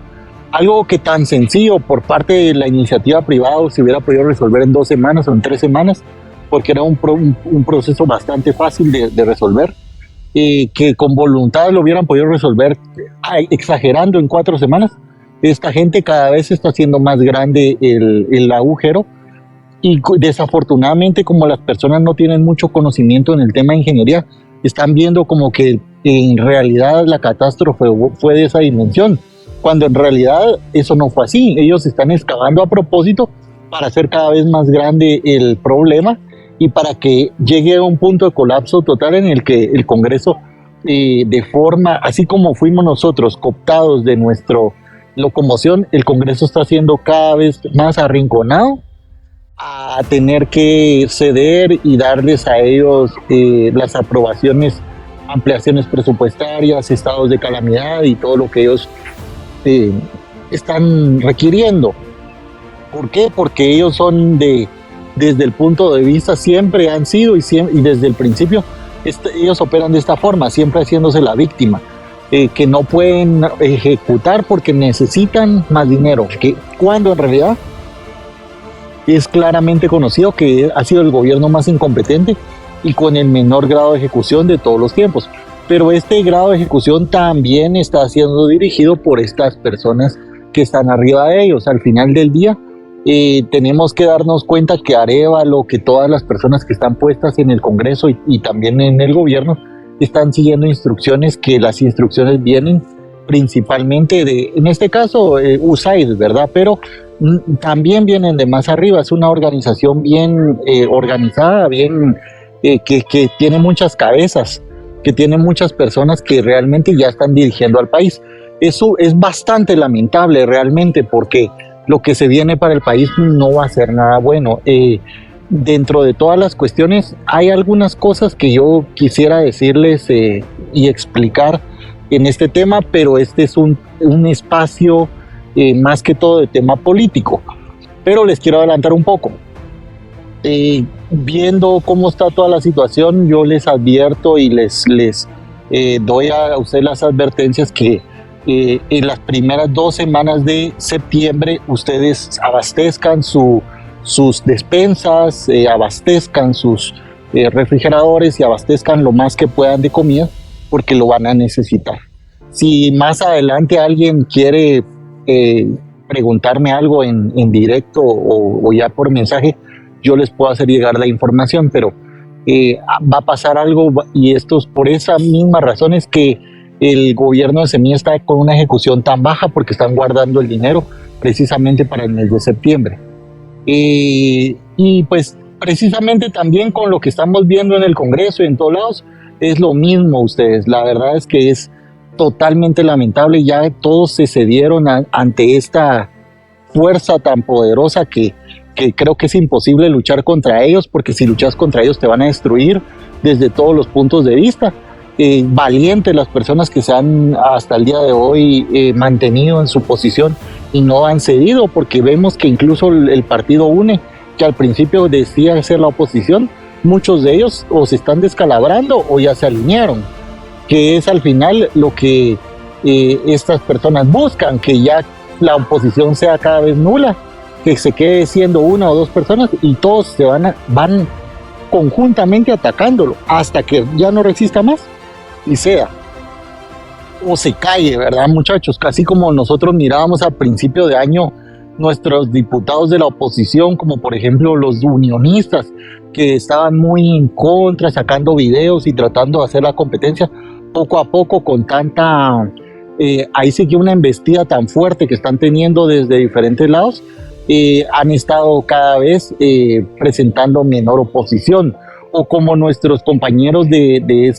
Algo que tan sencillo por parte de la iniciativa privada se hubiera podido resolver en 2 semanas o en 3 semanas, porque era un proceso bastante fácil de resolver, que con voluntad lo hubieran podido resolver exagerando en 4 semanas. Esta gente cada vez está haciendo más grande el agujero y desafortunadamente, como las personas no tienen mucho conocimiento en el tema de ingeniería, están viendo como que en realidad la catástrofe fue de esa dimensión, cuando en realidad eso no fue así. Ellos están excavando a propósito para hacer cada vez más grande el problema y para que llegue a un punto de colapso total en el que el Congreso, de forma, así como fuimos nosotros cooptados de nuestra locomoción, el Congreso está siendo cada vez más arrinconado a tener que ceder y darles a ellos las aprobaciones, ampliaciones presupuestarias, estados de calamidad y todo lo que ellos están requiriendo. ¿Por qué? Porque ellos son desde el punto de vista, siempre han sido y desde el principio ellos operan de esta forma, siempre haciéndose la víctima, que no pueden ejecutar porque necesitan más dinero, que cuando en realidad es claramente conocido que ha sido el gobierno más incompetente y con el menor grado de ejecución de todos los tiempos. Pero este grado de ejecución también está siendo dirigido por estas personas que están arriba de ellos. Al final del día, tenemos que darnos cuenta que Arévalo, que todas las personas que están puestas en el Congreso y también en el gobierno, están siguiendo instrucciones, que las instrucciones vienen principalmente en este caso, USAID, ¿verdad? Pero también vienen de más arriba. Es una organización bien organizada, bien que tiene muchas cabezas. que tiene muchas personas que realmente ya están dirigiendo al país. Eso es bastante lamentable realmente, porque lo que se viene para el país no va a ser nada bueno. Dentro de todas las cuestiones hay algunas cosas que yo quisiera decirles y explicar en este tema, pero este es un espacio más que todo de tema político. Pero les quiero adelantar un poco. Viendo cómo está toda la situación, yo les advierto y les doy a ustedes las advertencias que en las primeras 2 semanas de septiembre ustedes abastezcan sus despensas, abastezcan sus refrigeradores y abastezcan lo más que puedan de comida, porque lo van a necesitar. Si más adelante alguien quiere preguntarme algo en directo o ya por mensaje, yo les puedo hacer llegar la información, pero va a pasar algo, y esto es por esa misma razón es que el gobierno de Semilla está con una ejecución tan baja, porque están guardando el dinero precisamente para el mes de septiembre. Y pues precisamente también con lo que estamos viendo en el Congreso y en todos lados, es lo mismo ustedes. La verdad es que es totalmente lamentable, ya todos se cedieron ante esta fuerza tan poderosa que creo que es imposible luchar contra ellos, porque si luchas contra ellos te van a destruir desde todos los puntos de vista. Valientes las personas que se han hasta el día de hoy mantenido en su posición y no han cedido, porque vemos que incluso el partido UNE, que al principio decía ser la oposición, muchos de ellos o se están descalabrando o ya se alinearon, que es al final lo que estas personas buscan, que ya la oposición sea cada vez nula, que se quede siendo 1 o 2 personas y todos se van conjuntamente atacándolo hasta que ya no resista más y sea o se calle, ¿verdad, muchachos? Casi como nosotros mirábamos a principio de año nuestros diputados de la oposición, como por ejemplo los unionistas, que estaban muy en contra, sacando videos y tratando de hacer la competencia. Poco a poco, con tanta ahí sí que una embestida tan fuerte que están teniendo desde diferentes lados, han estado cada vez presentando menor oposición, o como nuestros compañeros de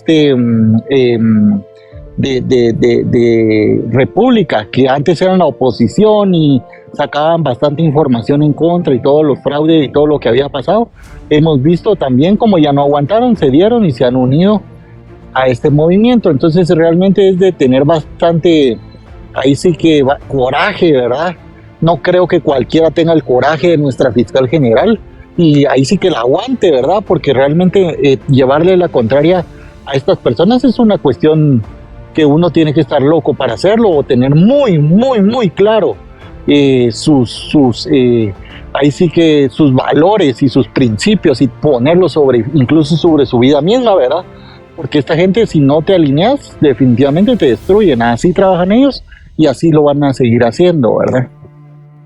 República, que antes eran la oposición y sacaban bastante información en contra y todos los fraudes y todo lo que había pasado. Hemos visto también como ya no aguantaron, se dieron y se han unido a este movimiento. Entonces realmente es de tener bastante, ahí sí que coraje, ¿verdad? No creo que cualquiera tenga el coraje de nuestra fiscal general, y ahí sí que la aguante, ¿verdad? Porque realmente llevarle la contraria a estas personas es una cuestión que uno tiene que estar loco para hacerlo, o tener muy, muy, muy claro ahí sí que sus valores y sus principios, y ponerlos incluso sobre su vida misma, ¿verdad? Porque esta gente, si no te alineas, definitivamente te destruyen. Así trabajan ellos y así lo van a seguir haciendo, ¿verdad?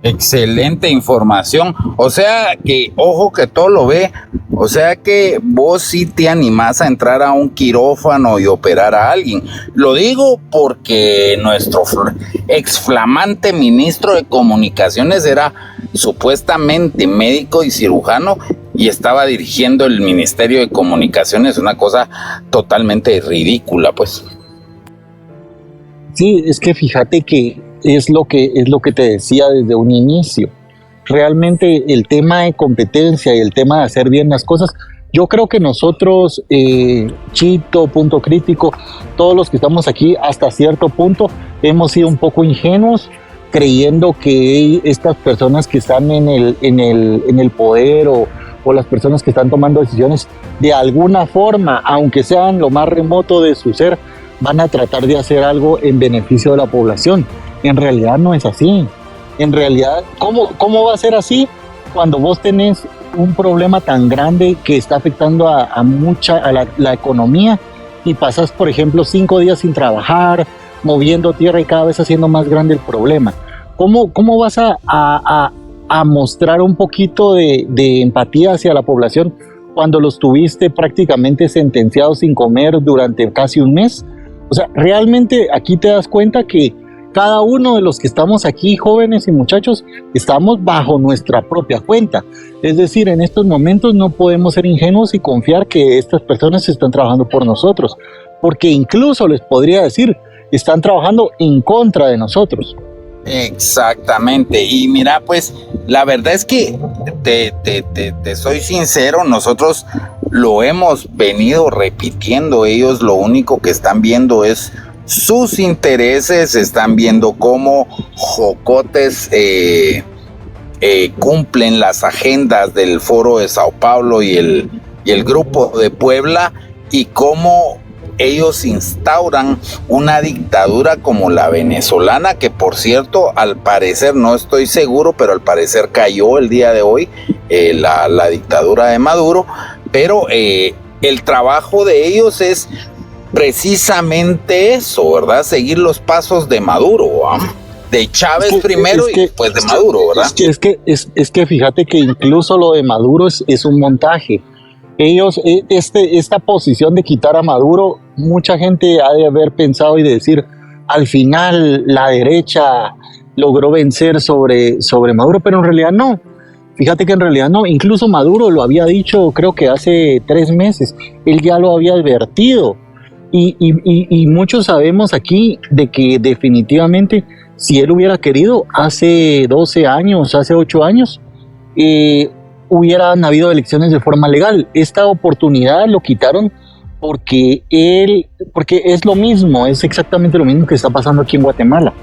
Excelente información. O sea que, ojo que todo lo ve, o sea que vos sí te animás a entrar a un quirófano y operar a alguien. Lo digo porque nuestro exflamante ministro de Comunicaciones era supuestamente médico y cirujano y estaba dirigiendo el Ministerio de Comunicaciones, una cosa totalmente ridícula, pues. Sí, es que fíjate que es lo que te decía desde un inicio. Realmente el tema de competencia y el tema de hacer bien las cosas, yo creo que nosotros, Chito, Punto Crítico, todos los que estamos aquí hasta cierto punto, hemos sido un poco ingenuos, creyendo que estas personas que están en el poder o las personas que están tomando decisiones, de alguna forma, aunque sean lo más remoto de su ser, van a tratar de hacer algo en beneficio de la población. En realidad no es así. En realidad, ¿cómo va a ser así cuando vos tenés un problema tan grande que está afectando a la economía, y pasás, por ejemplo, 5 días sin trabajar, moviendo tierra y cada vez haciendo más grande el problema? ¿Cómo vas a mostrar un poquito de empatía hacia la población cuando los tuviste prácticamente sentenciados sin comer durante casi un mes? O sea, realmente aquí te das cuenta que cada uno de los que estamos aquí, jóvenes y muchachos, estamos bajo nuestra propia cuenta. Es decir, en estos momentos no podemos ser ingenuos y confiar que estas personas están trabajando por nosotros, porque incluso les podría decir, están trabajando en contra de nosotros. Exactamente, y mira, pues la verdad es que te soy sincero, nosotros lo hemos venido repitiendo, ellos lo único que están viendo es sus intereses, están viendo cómo jocotes cumplen las agendas del Foro de Sao Paulo y el Grupo de Puebla, y cómo ellos instauran una dictadura como la venezolana, que por cierto, al parecer, no estoy seguro, pero al parecer cayó el día de hoy la dictadura de Maduro, pero el trabajo de ellos es precisamente eso, ¿verdad? Seguir los pasos de Maduro, ¿verdad? De Chávez primero y después de Maduro, ¿verdad? Es que fíjate que incluso lo de Maduro es un montaje. Ellos, esta posición de quitar a Maduro, mucha gente ha de haber pensado y de decir, al final la derecha logró vencer sobre Maduro, pero en realidad no. Fíjate que en realidad no, incluso Maduro lo había dicho, creo que hace 3 meses, él ya lo había advertido. Y muchos sabemos aquí de que definitivamente, si él hubiera querido, hace 12 años, hace 8 años, hubieran habido elecciones de forma legal. Esta oportunidad lo quitaron porque es lo mismo, es exactamente lo mismo que está pasando aquí en Guatemala.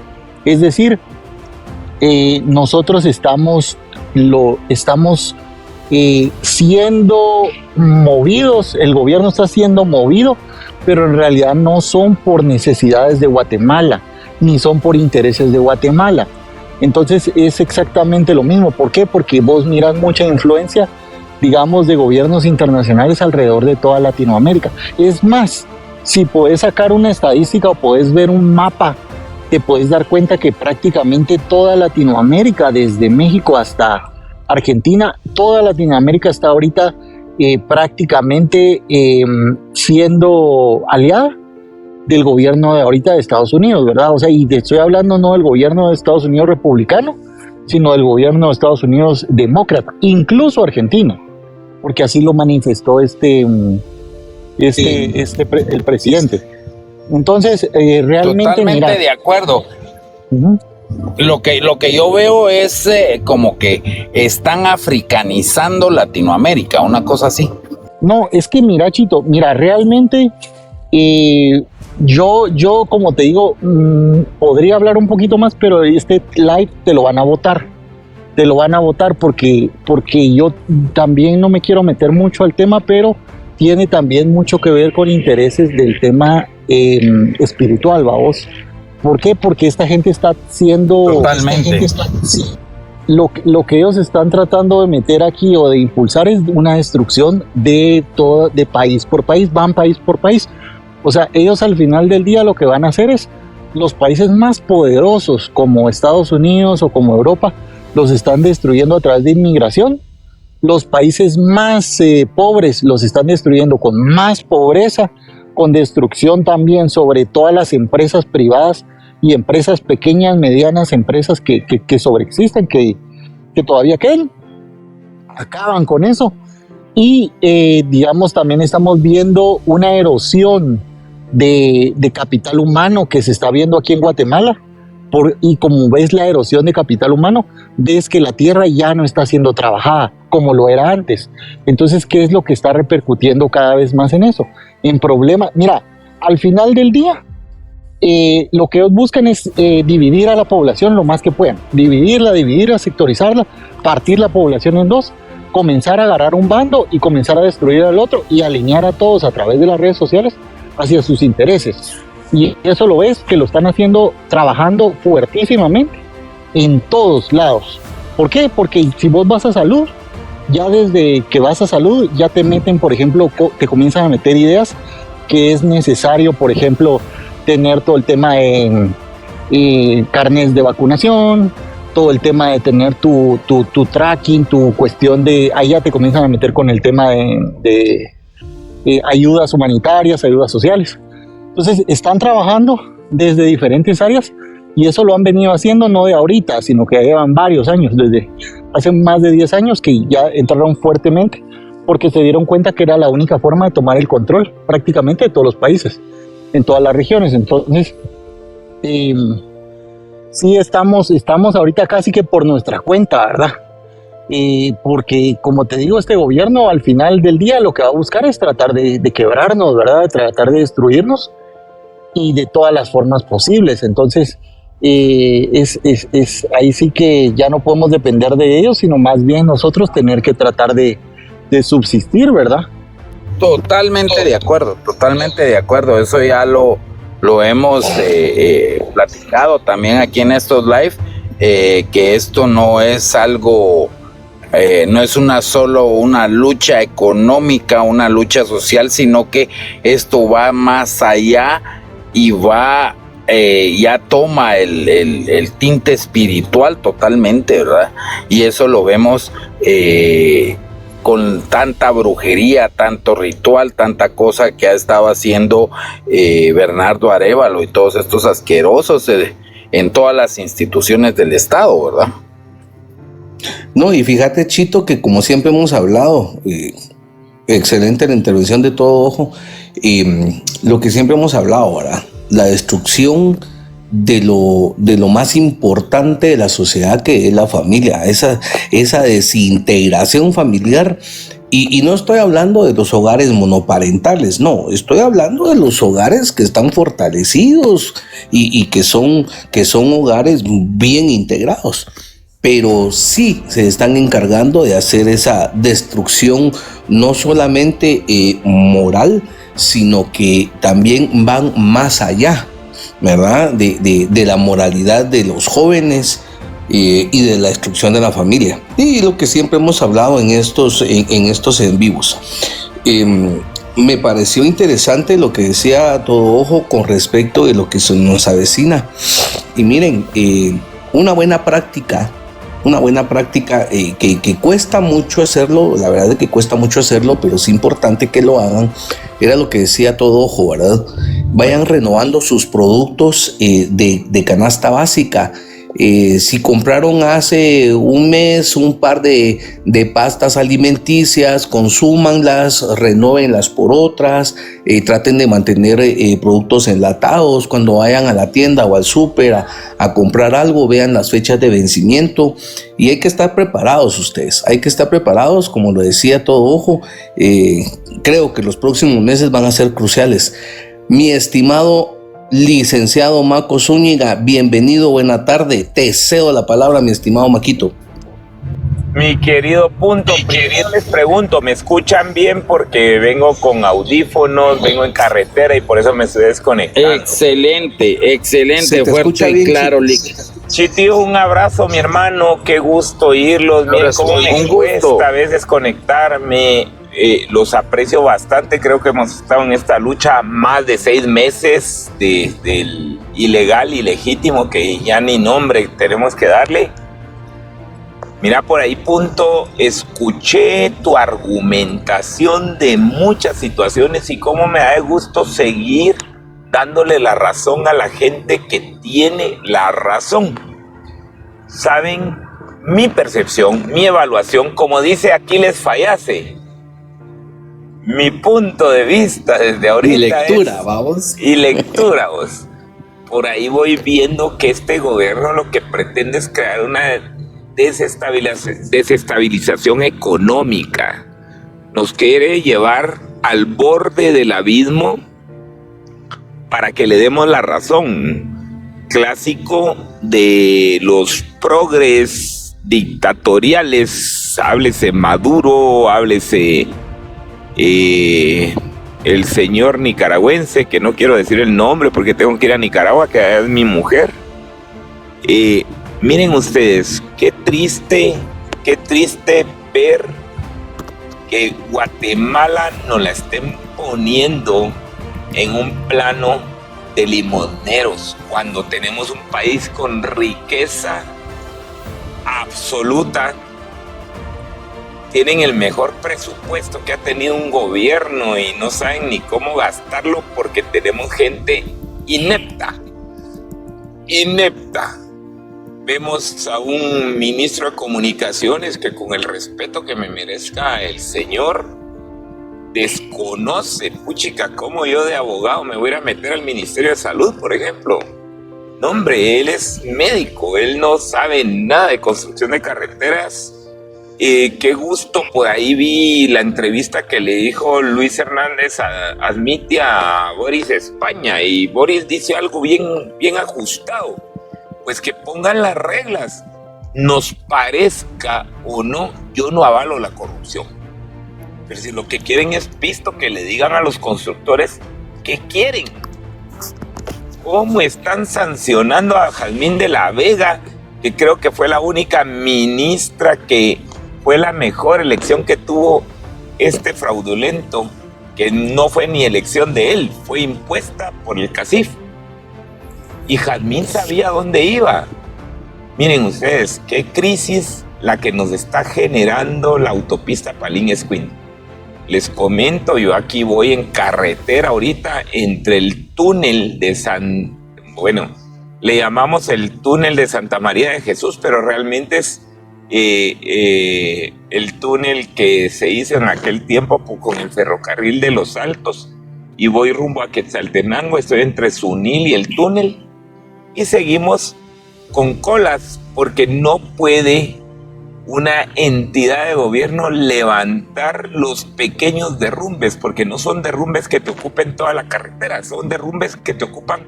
Es decir, nosotros estamos siendo movidos, el gobierno está siendo movido, pero en realidad no son por necesidades de Guatemala, ni son por intereses de Guatemala. Entonces es exactamente lo mismo. ¿Por qué? Porque vos mirás mucha influencia, digamos, de gobiernos internacionales alrededor de toda Latinoamérica. Es más, si podés sacar una estadística o podés ver un mapa, te podés dar cuenta que prácticamente toda Latinoamérica, desde México hasta Argentina, toda Latinoamérica está ahorita prácticamente siendo aliada del gobierno de ahorita de Estados Unidos, ¿verdad? O sea, y te estoy hablando no del gobierno de Estados Unidos republicano, sino del gobierno de Estados Unidos demócrata, incluso Argentina, porque así lo manifestó el presidente. Entonces, realmente... Totalmente de acuerdo. Uh-huh. Lo que yo veo es como que están africanizando Latinoamérica, una cosa así. No, es que mira, Chito, realmente... Yo, como te digo, podría hablar un poquito más, pero este live te lo van a votar. Te lo van a votar porque yo también no me quiero meter mucho al tema, pero tiene también mucho que ver con intereses del tema espiritual, ¿vos? ¿Por qué? Porque esta gente está siendo... Totalmente. Lo que ellos están tratando de meter aquí o de impulsar es una destrucción de país por país, van país por país. O sea, ellos al final del día lo que van a hacer es los países más poderosos como Estados Unidos o como Europa los están destruyendo a través de inmigración. Los países más pobres los están destruyendo con más pobreza, con destrucción también sobre todas las empresas privadas y empresas pequeñas, medianas, empresas que sobreexisten, que todavía quedan. Acaban con eso. Y digamos también estamos viendo una erosión de capital humano que se está viendo aquí en Guatemala. Y como ves la erosión de capital humano, ves que la tierra ya no está siendo trabajada como lo era antes. Entonces, ¿qué es lo que está repercutiendo cada vez más en eso? En problemas. Mira, al final del día, lo que ellos buscan es dividir a la población lo más que puedan. Dividirla, sectorizarla, partir la población en dos, comenzar a agarrar un bando y comenzar a destruir al otro y alinear a todos a través de las redes sociales hacia sus intereses. Y eso lo ves que lo están haciendo, trabajando fuertísimamente en todos lados. ¿Por qué? Porque si vos vas a salud, ya desde que vas a salud, ya te meten, por ejemplo, te comienzan a meter ideas que es necesario, por ejemplo, tener todo el tema de carnes de vacunación, todo el tema de tener tu tracking, tu cuestión de... Ahí ya te comienzan a meter con el tema de ayudas humanitarias, ayudas sociales. Entonces, están trabajando desde diferentes áreas y eso lo han venido haciendo no de ahorita, sino que llevan varios años, desde hace más de 10 años que ya entraron fuertemente porque se dieron cuenta que era la única forma de tomar el control prácticamente de todos los países. en todas las regiones. Entonces, sí estamos ahorita casi que por nuestra cuenta, ¿verdad? Porque, como te digo, este gobierno al final del día lo que va a buscar es tratar de quebrarnos, ¿verdad? Tratar de destruirnos, y de todas las formas posibles. Entonces, ahí sí que ya no podemos depender de ellos, sino más bien nosotros tener que tratar de subsistir, ¿verdad? Totalmente de acuerdo, totalmente de acuerdo. Eso ya lo hemos platicado también aquí en estos live, que esto no es algo, no es solo una lucha económica, una lucha social, sino que esto va más allá y va, ya toma el tinte espiritual totalmente, ¿verdad? Y eso lo vemos con tanta brujería, tanto ritual, tanta cosa que ha estado haciendo Bernardo Arévalo y todos estos asquerosos en todas las instituciones del Estado, ¿verdad? No, y fíjate, Chito, que como siempre hemos hablado, excelente la intervención de Todo Ojo, lo que siempre hemos hablado, ¿verdad? La destrucción de lo más importante de la sociedad, que es la familia, esa desintegración familiar. Y no estoy hablando de los hogares monoparentales, no, estoy hablando de los hogares que están fortalecidos y que son hogares bien integrados. Pero sí se están encargando de hacer esa destrucción, no solamente moral, sino que también van más allá, ¿verdad? De la moralidad de los jóvenes y de la destrucción de la familia. Y lo que siempre hemos hablado en estos en vivos. Me pareció interesante lo que decía Todo Ojo con respecto de lo que se nos avecina. Y miren, una buena práctica que cuesta mucho hacerlo, la verdad es que cuesta mucho hacerlo, pero es importante que lo hagan, era lo que decía Todo Ojo, ¿verdad? Vayan renovando sus productos de canasta básica. Si compraron hace un mes un par de pastas alimenticias, consúmanlas, renóvenlas por otras, traten de mantener productos enlatados. Cuando vayan a la tienda o al súper a comprar algo, vean las fechas de vencimiento, y hay que estar preparados ustedes, hay que estar preparados, como lo decía Todo Ojo. Creo que los próximos meses van a ser cruciales. Mi estimado licenciado Maco Zúñiga, bienvenido, buena tarde. Te cedo la palabra, mi estimado Maquito. Mi querido Punto, primero les pregunto, ¿me escuchan bien? Porque vengo con audífonos, vengo en carretera y por eso me estoy desconectando. Excelente, fuerte y bien, claro, Lick. Chitío, un abrazo, mi hermano, qué gusto oírlos. Miren cómo me cuesta a veces conectarme. Los aprecio bastante, creo que hemos estado en esta lucha más de 6 meses del ilegal, ilegítimo, que ya ni nombre tenemos que darle. Mira, por ahí, Punto, escuché tu argumentación de muchas situaciones y cómo me da de gusto seguir dándole la razón a la gente que tiene la razón. Saben, mi percepción, mi evaluación, como dice Aquiles Fallase, mi punto de vista desde ahorita y lectura, vamos. Y lectura, vos. Por ahí voy viendo que este gobierno lo que pretende es crear una desestabilización económica. Nos quiere llevar al borde del abismo para que le demos la razón. Clásico de los progres dictatoriales, háblese Maduro, háblese el señor nicaragüense, que no quiero decir el nombre porque tengo que ir a Nicaragua, que es mi mujer. Miren ustedes, qué triste ver que Guatemala nos la estén poniendo en un plano de limoneros, cuando tenemos un país con riqueza absoluta. Tienen el mejor presupuesto que ha tenido un gobierno y no saben ni cómo gastarlo porque tenemos gente inepta. Vemos a un ministro de comunicaciones que, con el respeto que me merezca el señor, desconoce, puchica, cómo yo de abogado me voy a meter al Ministerio de Salud, por ejemplo. No, hombre, él es médico, él no sabe nada de construcción de carreteras. Qué gusto, por ahí vi la entrevista que le dijo Luis Hernández a Admitia a Boris España, y Boris dice algo bien ajustado, pues que pongan las reglas, nos parezca o no, yo no avalo la corrupción, pero si lo que quieren es pisto, que le digan a los constructores qué quieren. ¿Cómo están sancionando a Jazmín de la Vega, que creo que fue la única ministra que fue la mejor elección que tuvo este fraudulento, que no fue ni elección de él, fue impuesta por el CACIF? Y Jazmín sabía dónde iba. Miren ustedes, qué crisis la que nos está generando la autopista Palín-Escuintla. Les comento, yo aquí voy en carretera ahorita entre el túnel de le llamamos el túnel de Santa María de Jesús, pero realmente es el túnel que se hizo en aquel tiempo con el ferrocarril de Los Altos, y voy rumbo a Quetzaltenango, estoy entre Zunil y el túnel, y seguimos con colas porque no puede una entidad de gobierno levantar los pequeños derrumbes, porque no son derrumbes que te ocupen toda la carretera, son derrumbes que te ocupan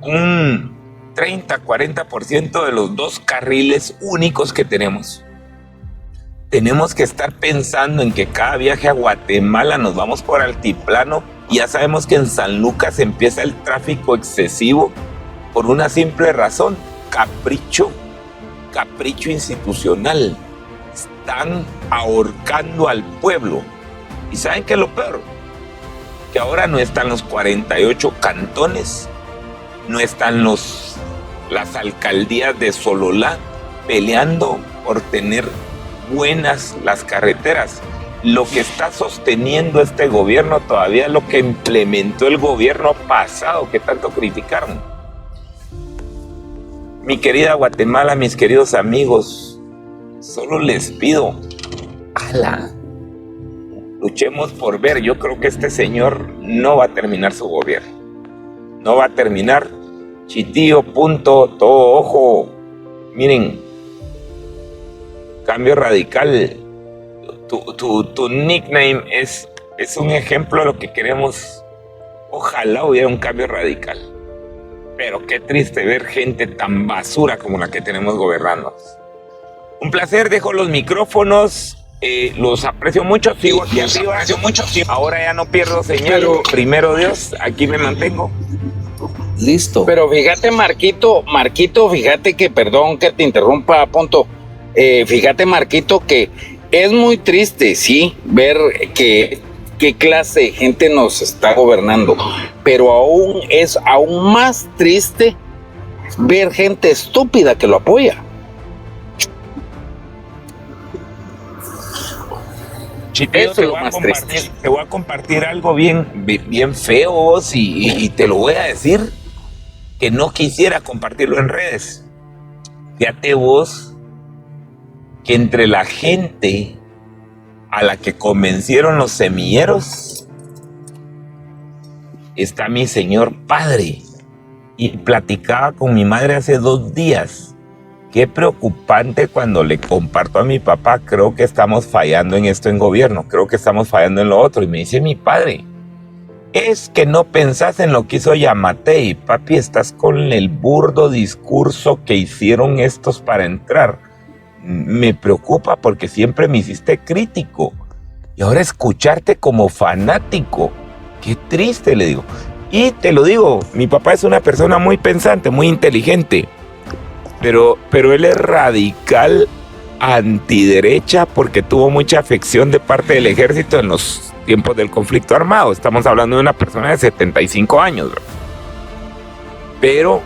un 30-40% de los 2 carriles únicos que tenemos. Tenemos que estar pensando en que cada viaje a Guatemala nos vamos por altiplano, y ya sabemos que en San Lucas empieza el tráfico excesivo por una simple razón: capricho institucional. Están ahorcando al pueblo. ¿Y saben qué es lo peor? Que ahora no están los 48 cantones, no están las alcaldías de Sololá peleando por tener buenas las carreteras. Lo que está sosteniendo este gobierno todavía es lo que implementó el gobierno pasado, que tanto criticaron. Mi querida Guatemala, mis queridos amigos, solo les pido, luchemos por ver. Yo creo que este señor no va a terminar su gobierno. No va a terminar. Chitillo, punto, todo ojo. Miren, Cambio Radical, tu nickname es un ejemplo de lo que queremos. Ojalá hubiera un cambio radical. Pero qué triste ver gente tan basura como la que tenemos gobernando. Un placer, dejo los micrófonos, los aprecio mucho, sigo aquí arriba. Ahora ya no pierdo señal, pero primero Dios, aquí me mantengo. Listo. Pero fíjate, Marquito, fíjate que, perdón que te interrumpa, punto. Fíjate, Marquito, que es muy triste, sí, ver qué clase de gente nos está gobernando, pero es aún más triste ver gente estúpida que lo apoya. Chipeo, eso es lo más triste. Te voy a compartir algo bien feo, y te lo voy a decir, que no quisiera compartirlo en redes. Fíjate vos que entre la gente a la que convencieron los semilleros está mi señor padre, y platicaba con mi madre hace 2 días. Qué preocupante cuando le comparto a mi papá: creo que estamos fallando en esto en gobierno, creo que estamos fallando en lo otro. Y me dice mi padre: es que no pensás en lo que hizo Yamatei, papi, estás con el burdo discurso que hicieron estos para entrar. Me preocupa porque siempre me hiciste crítico, y ahora escucharte como fanático, qué triste, le digo. Y te lo digo, mi papá es una persona muy pensante, muy inteligente, pero él es radical antiderecha porque tuvo mucha afección de parte del ejército en los tiempos del conflicto armado. Estamos hablando de una persona de 75 años, ¿verdad? Pero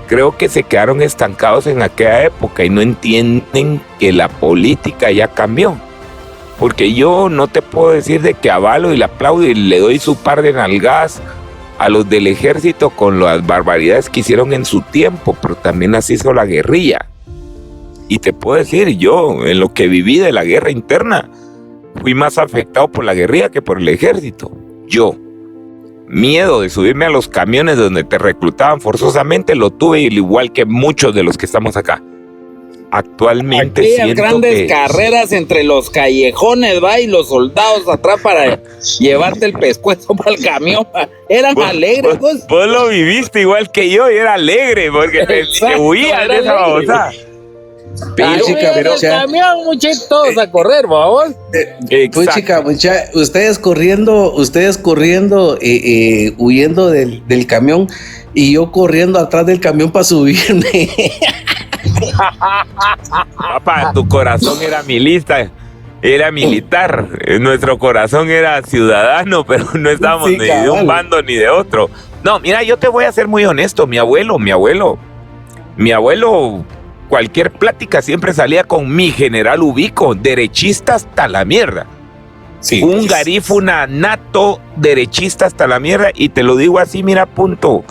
creo que se quedaron estancados en aquella época y no entienden que la política ya cambió. Porque yo no te puedo decir de que avalo y le aplaudo y le doy su par de nalgadas a los del ejército con las barbaridades que hicieron en su tiempo, pero también las hizo la guerrilla. Y te puedo decir, yo en lo que viví de la guerra interna, fui más afectado por la guerrilla que por el ejército. Yo. Miedo de subirme a los camiones donde te reclutaban forzosamente lo tuve, igual que muchos de los que estamos acá. Actualmente aquellas siento grandes carreras entre los callejones, va, y los soldados atrás para llevarte el pescuezo para el camión, va. Eran alegres, pues. Vos lo viviste igual que yo y era alegre porque te huías de esa babosada. Pero el camión, muchachos, todos a correr, vamos. Pues chica, ustedes corriendo, huyendo del camión y yo corriendo atrás del camión para subirme. Papá, tu corazón era militar, nuestro corazón era ciudadano, pero no estábamos ni de un bando ni de otro. No, mira, yo te voy a ser muy honesto, mi abuelo, cualquier plática siempre salía con mi general Ubico, derechista hasta la mierda. Sí, un garífuna nato, derechista hasta la mierda, y te lo digo así, mira, punto.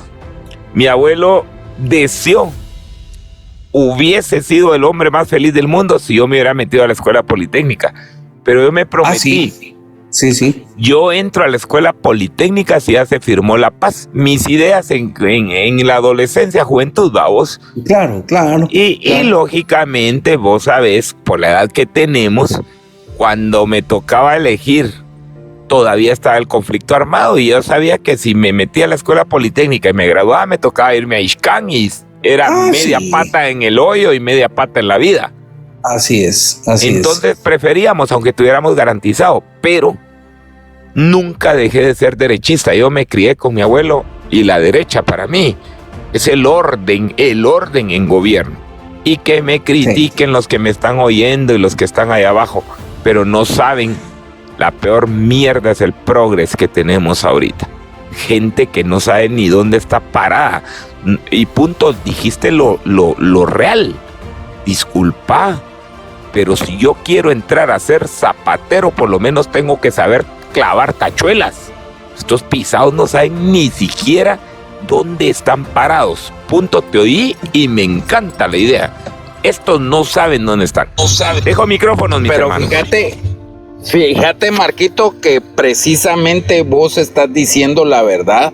Mi abuelo deseó, hubiese sido el hombre más feliz del mundo si yo me hubiera metido a la escuela politécnica, pero yo me prometí. Sí. Yo entro a la escuela politécnica si ya se firmó la paz. Mis ideas en la adolescencia, juventud, ¿va vos? Claro. Y lógicamente, vos sabés, por la edad que tenemos, cuando me tocaba elegir, todavía estaba el conflicto armado y yo sabía que si me metía a la escuela politécnica y me graduaba, me tocaba irme a Ixcán y era media pata en el hoyo y media pata en la vida. Así es. Entonces preferíamos, aunque tuviéramos garantizado, pero nunca dejé de ser derechista. Yo me crié con mi abuelo y la derecha para mí es el orden en gobierno. Y que me critiquen los que me están oyendo y los que están ahí abajo, pero no saben, la peor mierda es el progres que tenemos ahorita. Gente que no sabe ni dónde está parada. Y punto, dijiste lo real. Disculpa, pero si yo quiero entrar a ser zapatero, por lo menos tengo que saber clavar tachuelas. Estos pisados no saben ni siquiera dónde están parados. Punto, te oí y me encanta la idea. Estos no saben dónde están. No saben. Dejo micrófonos, mis hermanos. Fíjate, Marquito, que precisamente vos estás diciendo la verdad.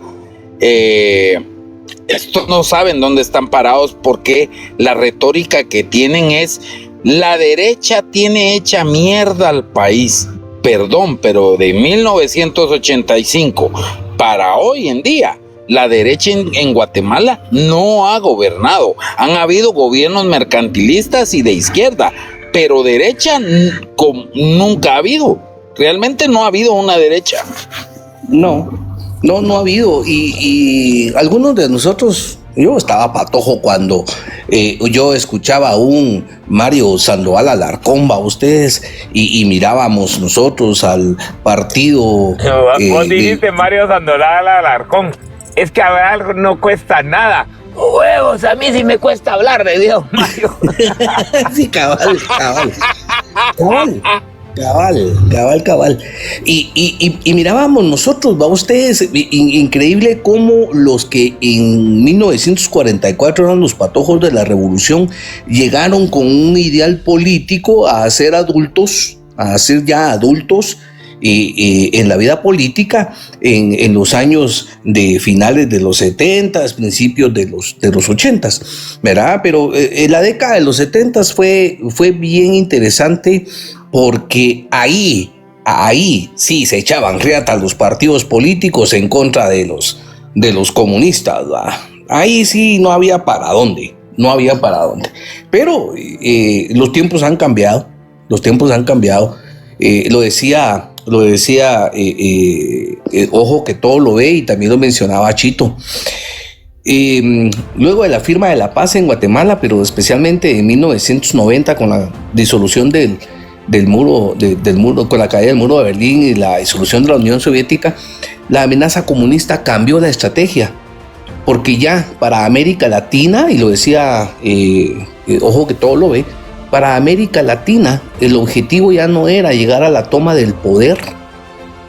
Estos no saben dónde están parados porque la retórica que tienen es: la derecha tiene hecha mierda al país. Perdón, pero de 1985 para hoy en día, la derecha en Guatemala no ha gobernado. Han habido gobiernos mercantilistas y de izquierda, pero derecha nunca ha habido. Realmente no ha habido una derecha. No ha habido. Y algunos de nosotros, yo estaba patojo cuando yo escuchaba a un Mario Sandoval Alarcón, ustedes, y mirábamos nosotros al partido. Vos dijiste Mario Sandoval Alarcón. Es que hablar no cuesta nada. Huevos, a mí sí me cuesta hablar de Dios, Mario. Sí, cabal. Y mirábamos nosotros, ustedes, increíble cómo los que en 1944 eran los patojos de la revolución llegaron con un ideal político a ser adultos, en la vida política en los años de finales de los 70s, principios de los 80s, ¿verdad? Pero la década de los 70s fue bien interesante porque ahí sí se echaban riata los partidos políticos en contra de los comunistas, ¿verdad? Ahí sí no había para dónde. Pero los tiempos han cambiado. Lo decía, ojo que todo lo ve, y también lo mencionaba Chito. Luego de la firma de la paz en Guatemala, pero especialmente en 1990 con la disolución del muro, con la caída del muro de Berlín y la disolución de la Unión Soviética, la amenaza comunista cambió la estrategia, porque ya para América Latina, y lo decía, ojo que todo lo ve, para América Latina el objetivo ya no era llegar a la toma del poder,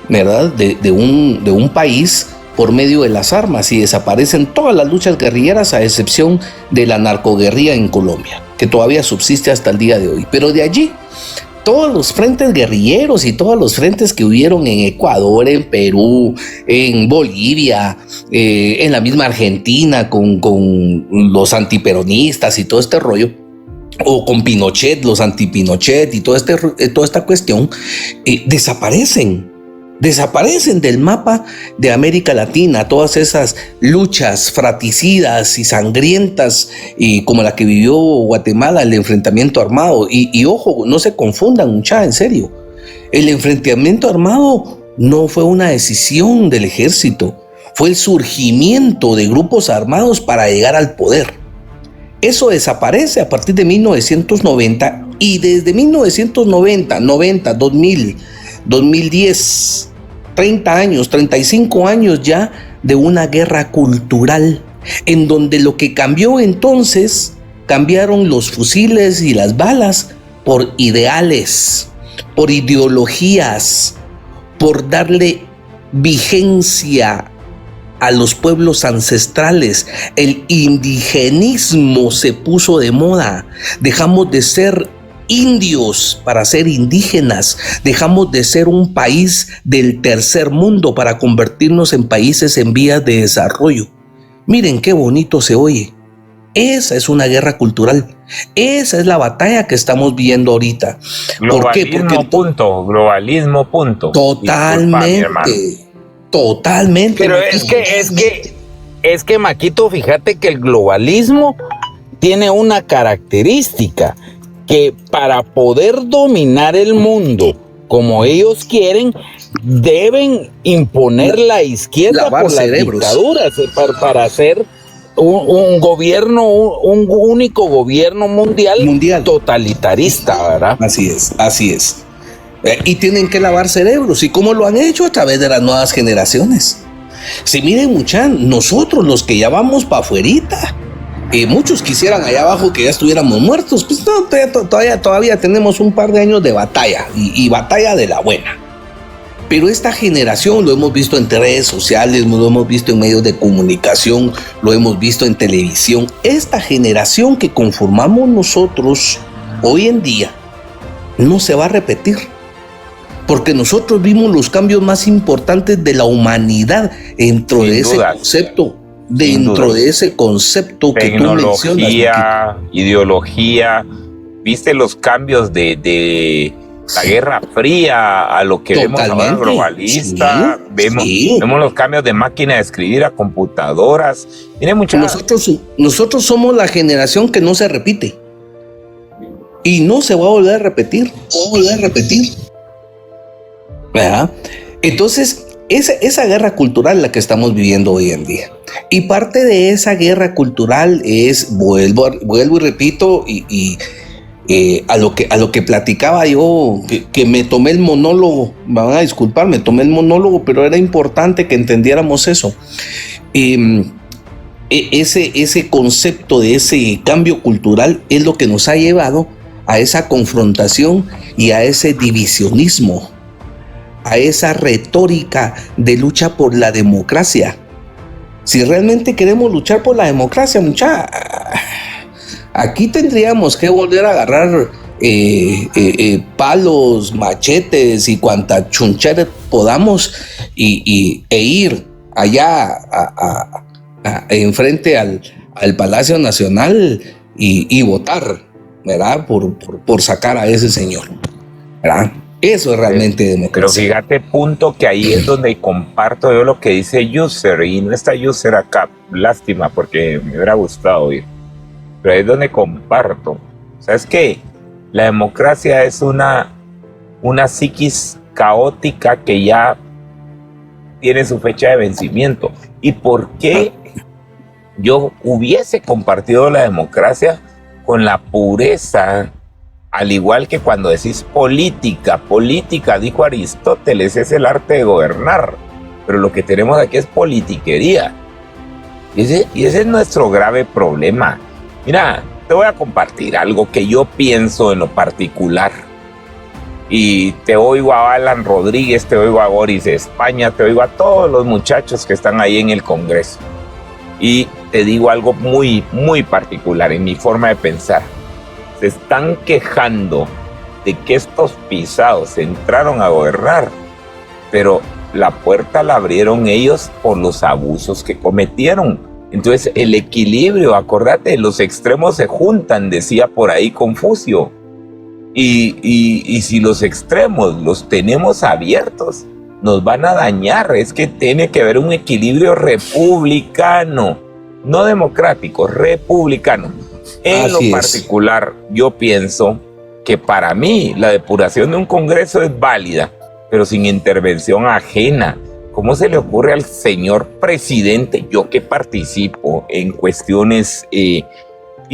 ¿verdad?, de un país por medio de las armas, y desaparecen todas las luchas guerrilleras a excepción de la narcoguerrilla en Colombia, que todavía subsiste hasta el día de hoy. Pero de allí todos los frentes guerrilleros y todos los frentes que hubieron en Ecuador, en Perú, en Bolivia, en la misma Argentina con los antiperonistas y todo este rollo, o con Pinochet, los anti-Pinochet y toda esta cuestión, desaparecen del mapa de América Latina. Todas esas luchas fratricidas y sangrientas, como la que vivió Guatemala, el enfrentamiento armado. Y ojo, no se confundan, muchachos, en serio. El enfrentamiento armado no fue una decisión del ejército, fue el surgimiento de grupos armados para llegar al poder. Eso desaparece a partir de 1990, y desde 1990, 2000, 2010, 30 años, 35 años ya de una guerra cultural, en donde lo que cambió entonces, cambiaron los fusiles y las balas por ideales, por ideologías, por darle vigencia a los pueblos ancestrales. El indigenismo se puso de moda. Dejamos de ser indios para ser indígenas. Dejamos de ser un país del tercer mundo para convertirnos en países en vías de desarrollo. Miren qué bonito se oye. Esa es una guerra cultural. Esa es la batalla que estamos viendo ahorita. ¿Por qué? Globalismo, punto. Totalmente. Pero es que Maquito, fíjate que el globalismo tiene una característica, que para poder dominar el mundo como ellos quieren, deben imponer la izquierda por las dictaduras para hacer un gobierno, un único gobierno mundial totalitarista, ¿verdad? Así es. Y tienen que lavar cerebros. ¿Y cómo lo han hecho? A través de las nuevas generaciones. Si miren, muchachos, nosotros los que ya vamos para afuerita, muchos quisieran allá abajo que ya estuviéramos muertos. Pues no, todavía tenemos un par de años de batalla, y batalla de la buena. Pero esta generación, lo hemos visto en redes sociales, lo hemos visto en medios de comunicación, lo hemos visto en televisión. Esta generación que conformamos nosotros hoy en día no se va a repetir. Porque nosotros vimos los cambios más importantes de la humanidad dentro de ese concepto. Dentro de ese concepto que tú mencionas. Tecnología, ideología. ¿Viste los cambios de la Guerra Fría a lo que vemos ahora globalista? Sí, vemos los cambios de máquina de escribir a computadoras. Tiene mucha... Nosotros somos la generación que no se repite. Y no se va a volver a repetir. ¿Verdad? Entonces, esa guerra cultural la que estamos viviendo hoy en día. Y parte de esa guerra cultural es, vuelvo y repito, a lo que platicaba yo, que me tomé el monólogo, me van a disculpar, me tomé el monólogo, pero era importante que entendiéramos eso. Ese concepto de ese cambio cultural es lo que nos ha llevado a esa confrontación y a ese divisionismo, a esa retórica de lucha por la democracia. Si realmente queremos luchar por la democracia, aquí tendríamos que volver a agarrar palos, machetes y cuanta chunchera podamos e ir allá enfrente al Palacio Nacional y votar, ¿verdad? Por sacar a ese señor, ¿verdad? Eso es realmente democracia. Pero fíjate, punto, que ahí es donde comparto yo lo que dice User, y no está User acá, lástima, porque me hubiera gustado oír. Pero ahí es donde comparto. ¿Sabes qué? La democracia es una psiquis caótica que ya tiene su fecha de vencimiento. ¿Y por qué yo hubiese compartido la democracia con la pureza? Al igual que cuando decís política, dijo Aristóteles, es el arte de gobernar. Pero lo que tenemos aquí es politiquería. Y ese es nuestro grave problema. Mira, te voy a compartir algo que yo pienso en lo particular. Y te oigo a Alan Rodríguez, te oigo a Boris de España, te oigo a todos los muchachos que están ahí en el Congreso. Y te digo algo muy, muy particular en mi forma de pensar. Se están quejando de que estos pisados entraron a gobernar, pero la puerta la abrieron ellos por los abusos que cometieron. Entonces el equilibrio, acordate, los extremos se juntan, decía por ahí Confucio. Y si los extremos los tenemos abiertos, nos van a dañar. Es que tiene que haber un equilibrio republicano, no democrático, republicano. En lo particular, yo pienso que para mí la depuración de un Congreso es válida, pero sin intervención ajena. ¿Cómo se le ocurre al señor presidente, yo que participo en cuestiones, y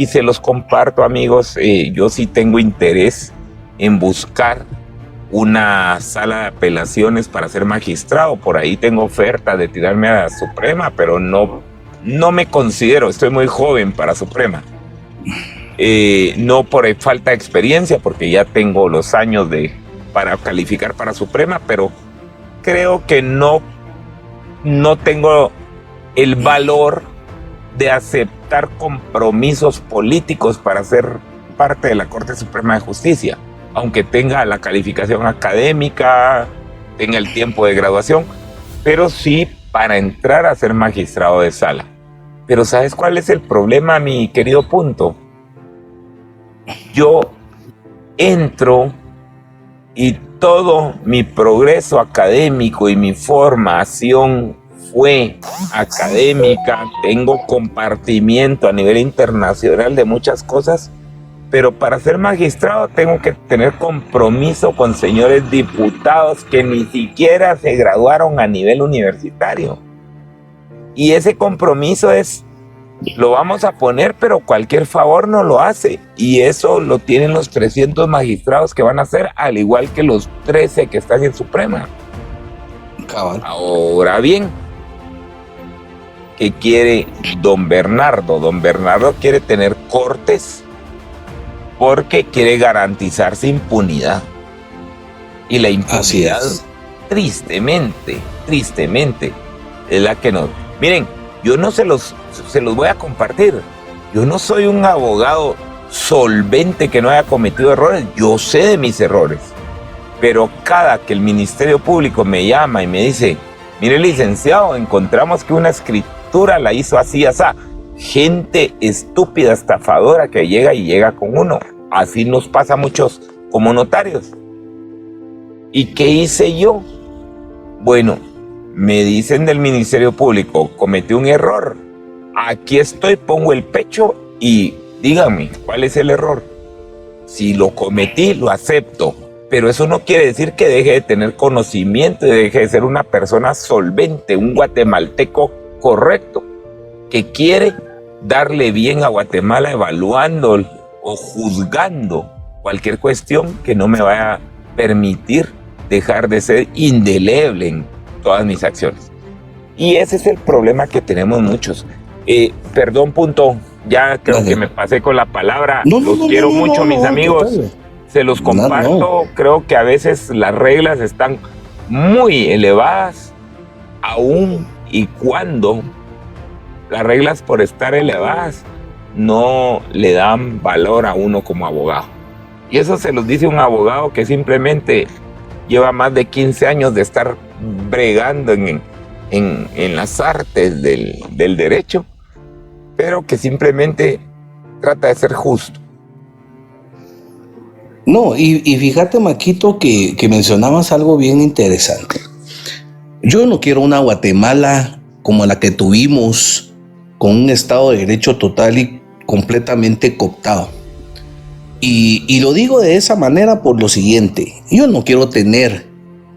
se los comparto, amigos, yo sí tengo interés en buscar una sala de apelaciones para ser magistrado? Por ahí tengo oferta de tirarme a la Suprema, pero no me considero, estoy muy joven para Suprema. No por falta de experiencia, porque ya tengo los años para calificar para Suprema, pero creo que no tengo el valor de aceptar compromisos políticos para ser parte de la Corte Suprema de Justicia, aunque tenga la calificación académica, tenga el tiempo de graduación, pero sí para entrar a ser magistrado de sala. Pero ¿sabes cuál es el problema, mi querido Punto? Yo entro y todo mi progreso académico y mi formación fue académica, tengo compartimiento a nivel internacional de muchas cosas, pero para ser magistrado tengo que tener compromiso con señores diputados que ni siquiera se graduaron a nivel universitario. Y ese compromiso lo vamos a poner, pero cualquier favor no lo hace. Y eso lo tienen los 300 magistrados que van a hacer, al igual que los 13 que están en Suprema. Cabal. Ahora bien, ¿qué quiere don Bernardo? Don Bernardo quiere tener cortes porque quiere garantizarse impunidad. Y la impunidad, tristemente, es la que no... Miren, yo no se los voy a compartir. Yo no soy un abogado solvente que no haya cometido errores. Yo sé de mis errores. Pero cada que el Ministerio Público me llama y me dice, mire, licenciado, encontramos que una escritura la hizo así, así. Gente estúpida, estafadora que llega con uno. Así nos pasa a muchos como notarios. ¿Y qué hice yo? Bueno, me dicen del Ministerio Público, cometí un error. Aquí estoy, pongo el pecho y díganme, ¿cuál es el error? Si lo cometí, lo acepto. Pero eso no quiere decir que deje de tener conocimiento y deje de ser una persona solvente, un guatemalteco correcto, que quiere darle bien a Guatemala evaluando o juzgando cualquier cuestión que no me vaya a permitir dejar de ser indeleble en todas mis acciones. Y ese es el problema que tenemos muchos. Perdón, Punto, ya creo que me pasé con la palabra. Los quiero mucho, mis amigos. Se los comparto. Creo que a veces las reglas están muy elevadas, aun y cuando las reglas, por estar elevadas, no le dan valor a uno como abogado. Y eso se los dice un abogado que simplemente lleva más de 15 años de estar bregando en las artes del derecho, pero que simplemente trata de ser justo. No, y fíjate, Maquito, que mencionabas algo bien interesante. Yo no quiero una Guatemala como la que tuvimos, con un Estado de Derecho total y completamente cooptado. Y lo digo de esa manera por lo siguiente: yo no quiero tener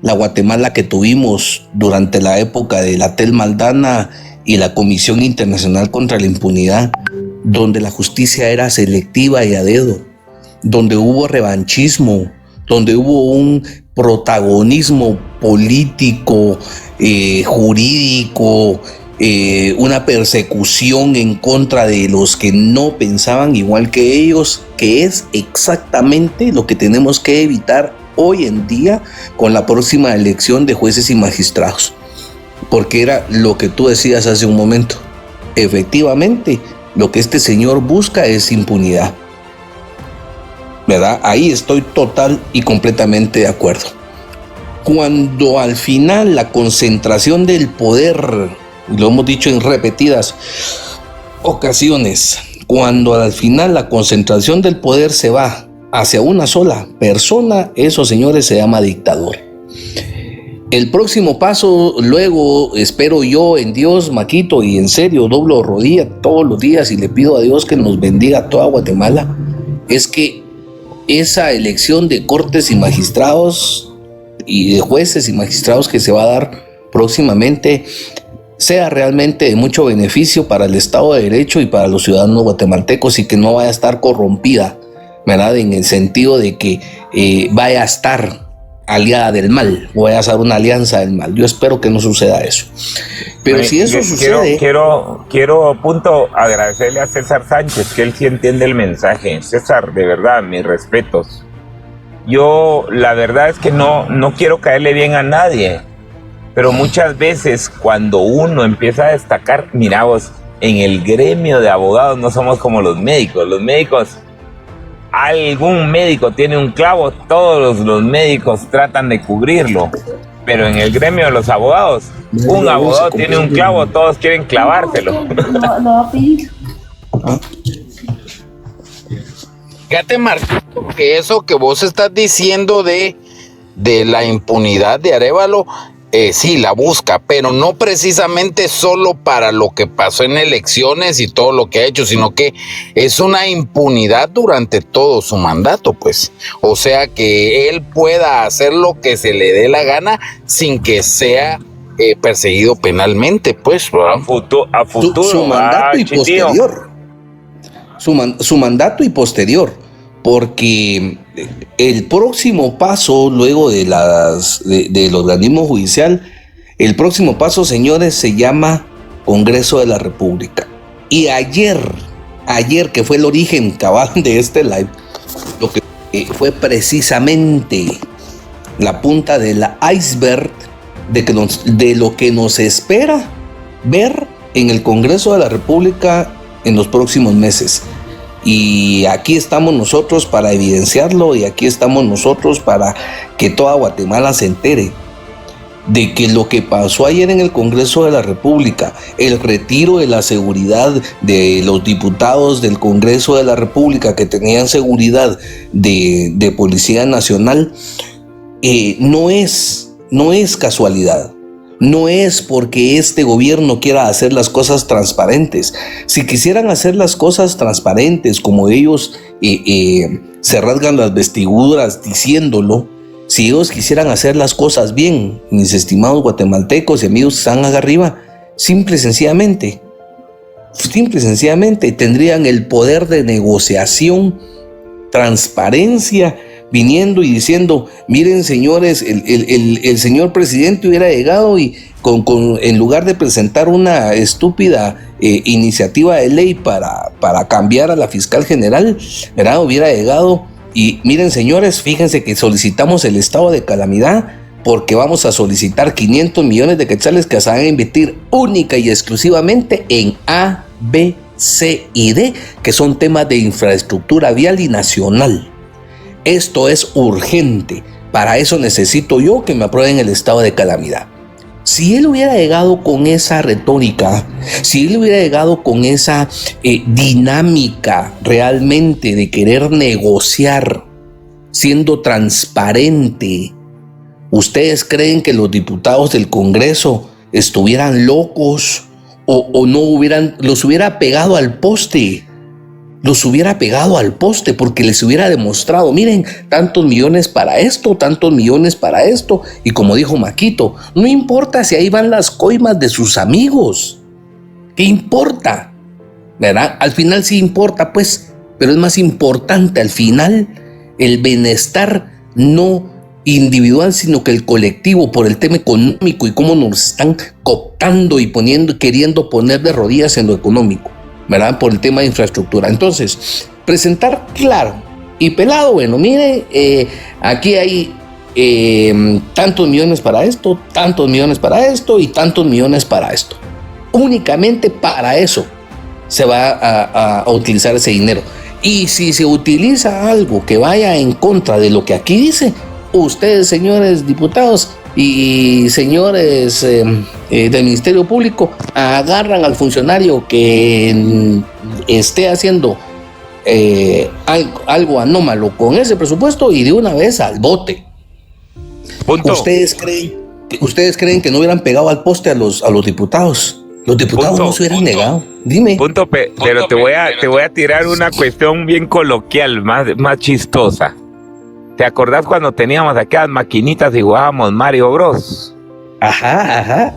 la Guatemala que tuvimos durante la época de la Tel Maldana y la Comisión Internacional contra la Impunidad, donde la justicia era selectiva y a dedo, donde hubo revanchismo, donde hubo un protagonismo político, jurídico, una persecución en contra de los que no pensaban igual que ellos, que es exactamente lo que tenemos que evitar hoy en día con la próxima elección de jueces y magistrados. Porque era lo que tú decías hace un momento. Efectivamente, lo que este señor busca es impunidad. ¿verdad? Ahí estoy total y completamente de acuerdo. Cuando al final la concentración del poder, lo hemos dicho en repetidas ocasiones, cuando al final la concentración del poder se va hacia una sola persona, eso, señores, se llama dictadura. El próximo paso, luego, espero yo en Dios, Maquito, y en serio, doblo rodilla todos los días y le pido a Dios que nos bendiga a toda Guatemala, es que esa elección de cortes y magistrados y de jueces y magistrados que se va a dar próximamente sea realmente de mucho beneficio para el Estado de Derecho y para los ciudadanos guatemaltecos, y que no vaya a estar corrompida, ¿verdad? En el sentido de que vaya a estar aliada del mal, o vaya a ser una alianza del mal. Yo espero que no suceda eso. Pero si eso sucede... Quiero punto agradecerle a César Sánchez, que él sí entiende el mensaje. César, de verdad, mis respetos. Yo, la verdad es que no quiero caerle bien a nadie, pero muchas veces cuando uno empieza a destacar, mira vos, en el gremio de abogados no somos como los médicos. Los médicos, algún médico tiene un clavo, todos los médicos tratan de cubrirlo, pero en el gremio de los abogados, un abogado tiene un clavo, todos quieren clavárselo. Fíjate, Marquito, que eso que vos estás diciendo de la impunidad de Arévalo, sí, la busca, pero no precisamente solo para lo que pasó en elecciones y todo lo que ha hecho, sino que es una impunidad durante todo su mandato, pues. O sea, que él pueda hacer lo que se le dé la gana sin que sea perseguido penalmente, pues. A futuro. Su mandato y posterior. Su mandato y posterior. Porque el próximo paso, luego del organismo judicial, el próximo paso, señores, se llama Congreso de la República. Y ayer, que fue el origen cabal de este live, lo que fue precisamente la punta del iceberg de lo que nos espera ver en el Congreso de la República en los próximos meses. Y aquí estamos nosotros para evidenciarlo, y aquí estamos nosotros para que toda Guatemala se entere de que lo que pasó ayer en el Congreso de la República, el retiro de la seguridad de los diputados del Congreso de la República que tenían seguridad de Policía Nacional, no es casualidad. No es porque este gobierno quiera hacer las cosas transparentes. Si quisieran hacer las cosas transparentes, como ellos se rasgan las vestiduras diciéndolo, si ellos quisieran hacer las cosas bien, mis estimados guatemaltecos y amigos que están acá arriba, simple y sencillamente tendrían el poder de negociación, transparencia, viniendo y diciendo, miren, señores, el señor presidente hubiera llegado y en lugar de presentar una estúpida iniciativa de ley para cambiar a la fiscal general, ¿verdad? Hubiera llegado y miren, señores, fíjense que solicitamos el estado de calamidad porque vamos a solicitar 500 millones de quetzales que se van a invertir única y exclusivamente en A, B, C y D, que son temas de infraestructura vial y nacional. Esto es urgente. Para eso necesito yo que me aprueben el estado de calamidad. Si él hubiera llegado con esa retórica, si él hubiera llegado con esa dinámica realmente de querer negociar, siendo transparente, ¿ustedes creen que los diputados del Congreso estuvieran locos o no los hubiera pegado al poste? Los hubiera pegado al poste porque les hubiera demostrado, miren, tantos millones para esto, tantos millones para esto. Y como dijo Maquito, no importa si ahí van las coimas de sus amigos. ¿Qué importa? ¿Verdad? Al final sí importa, pues, pero es más importante al final el bienestar no individual, sino que el colectivo, por el tema económico y cómo nos están cooptando y queriendo poner de rodillas en lo económico, ¿verdad? Por el tema de infraestructura. Entonces, presentar claro y pelado, bueno, mire, aquí hay tantos millones para esto, tantos millones para esto y tantos millones para esto. Únicamente para eso se va a utilizar ese dinero. Y si se utiliza algo que vaya en contra de lo que aquí dice, ustedes, señores diputados y señores del Ministerio Público, agarran al funcionario que esté haciendo algo anómalo con ese presupuesto y de una vez al bote. Punto. ¿Ustedes creen que no hubieran pegado al poste a los diputados? Los diputados no se hubieran negado. Dime. Pero te voy a tirar una cuestión bien coloquial, más chistosa. ¿Te acordás cuando teníamos aquellas maquinitas y jugábamos Mario Bros? Ajá.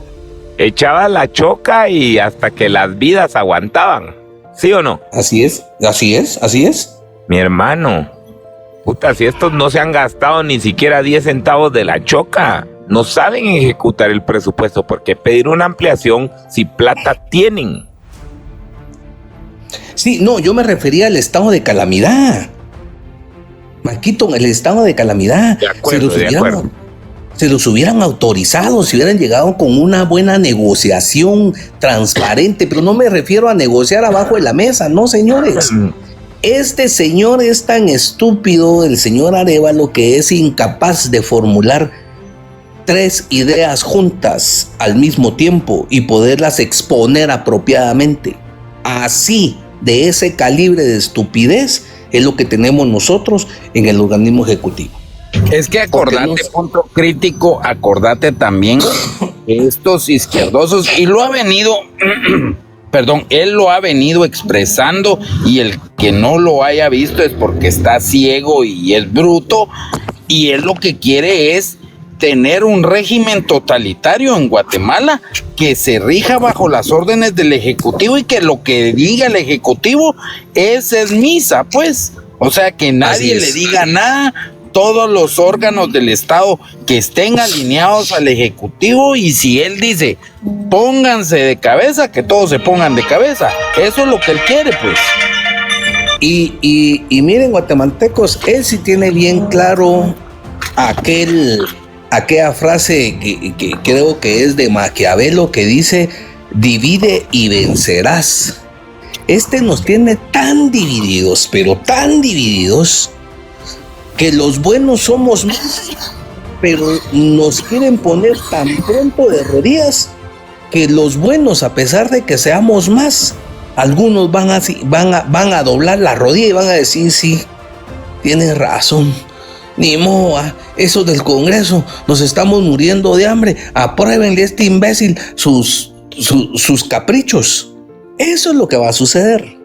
Echabas la choca y hasta que las vidas aguantaban. ¿Sí o no? Así es. Mi hermano, puta, si estos no se han gastado ni siquiera 10 centavos de la choca, no saben ejecutar el presupuesto. ¿Por qué pedir una ampliación si plata tienen? Sí, no, yo me refería al estado de calamidad. Maquito, el estado de calamidad. De acuerdo. Se los hubieran autorizado, si hubieran llegado con una buena negociación transparente, pero no me refiero a negociar abajo de la mesa, no, señores. Este señor es tan estúpido, el señor Arévalo, que es incapaz de formular 3 ideas juntas al mismo tiempo y poderlas exponer apropiadamente. Así, de ese calibre de estupidez, es lo que tenemos nosotros en el organismo ejecutivo. Es que acordate, punto crítico, acordate también que estos izquierdosos, y lo ha venido, él lo ha venido expresando, y el que no lo haya visto es porque está ciego y es bruto, y él lo que quiere es tener un régimen totalitario en Guatemala que se rija bajo las órdenes del Ejecutivo y que lo que diga el Ejecutivo es misa, pues. O sea, que nadie le diga nada, todos los órganos del Estado que estén alineados al Ejecutivo, y si él dice, pónganse de cabeza, que todos se pongan de cabeza. Eso es lo que él quiere, pues. Y miren, guatemaltecos, él sí tiene bien claro aquella frase que creo que es de Maquiavelo, que dice: divide y vencerás. Este nos tiene tan divididos, pero tan divididos, que los buenos somos más, pero nos quieren poner tan pronto de rodillas que los buenos, a pesar de que seamos más, algunos van a doblar la rodilla y van a decir: sí, tienes razón, ni moa, eso del Congreso, nos estamos muriendo de hambre, apruébenle a este imbécil sus caprichos. Eso es lo que va a suceder.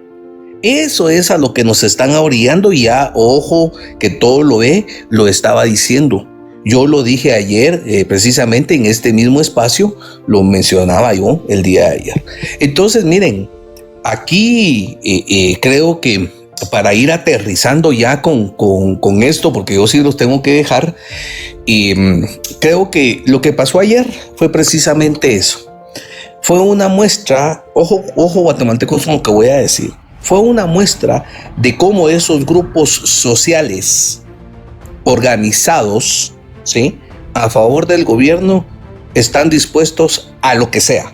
Eso es a lo que nos están orillando, y ya, ojo, que todo lo estaba diciendo. Yo lo dije ayer, precisamente en este mismo espacio, lo mencionaba yo el día de ayer. Entonces, miren, aquí creo que para ir aterrizando ya con esto, porque yo sí los tengo que dejar, creo que lo que pasó ayer fue precisamente eso. Fue una muestra, ojo guatemaltecos con lo que voy a decir, fue una muestra de cómo esos grupos sociales organizados, ¿sí?, a favor del gobierno, están dispuestos a lo que sea.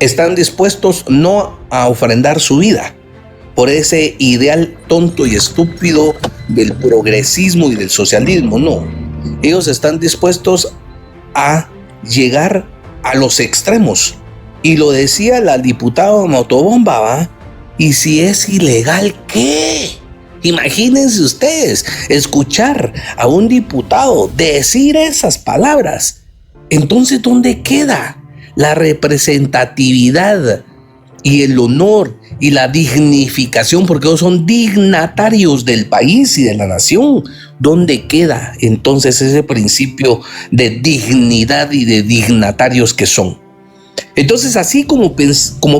Están dispuestos no a ofrendar su vida por ese ideal tonto y estúpido del progresismo y del socialismo, no. Ellos están dispuestos a llegar a los extremos. Y lo decía la diputada Motobomba, ¿va? ¿Y si es ilegal qué? Imagínense ustedes escuchar a un diputado decir esas palabras. Entonces, ¿dónde queda la representatividad y el honor y la dignificación? Porque ellos son dignatarios del país y de la nación. ¿Dónde queda entonces ese principio de dignidad y de dignatarios que son? Entonces, así como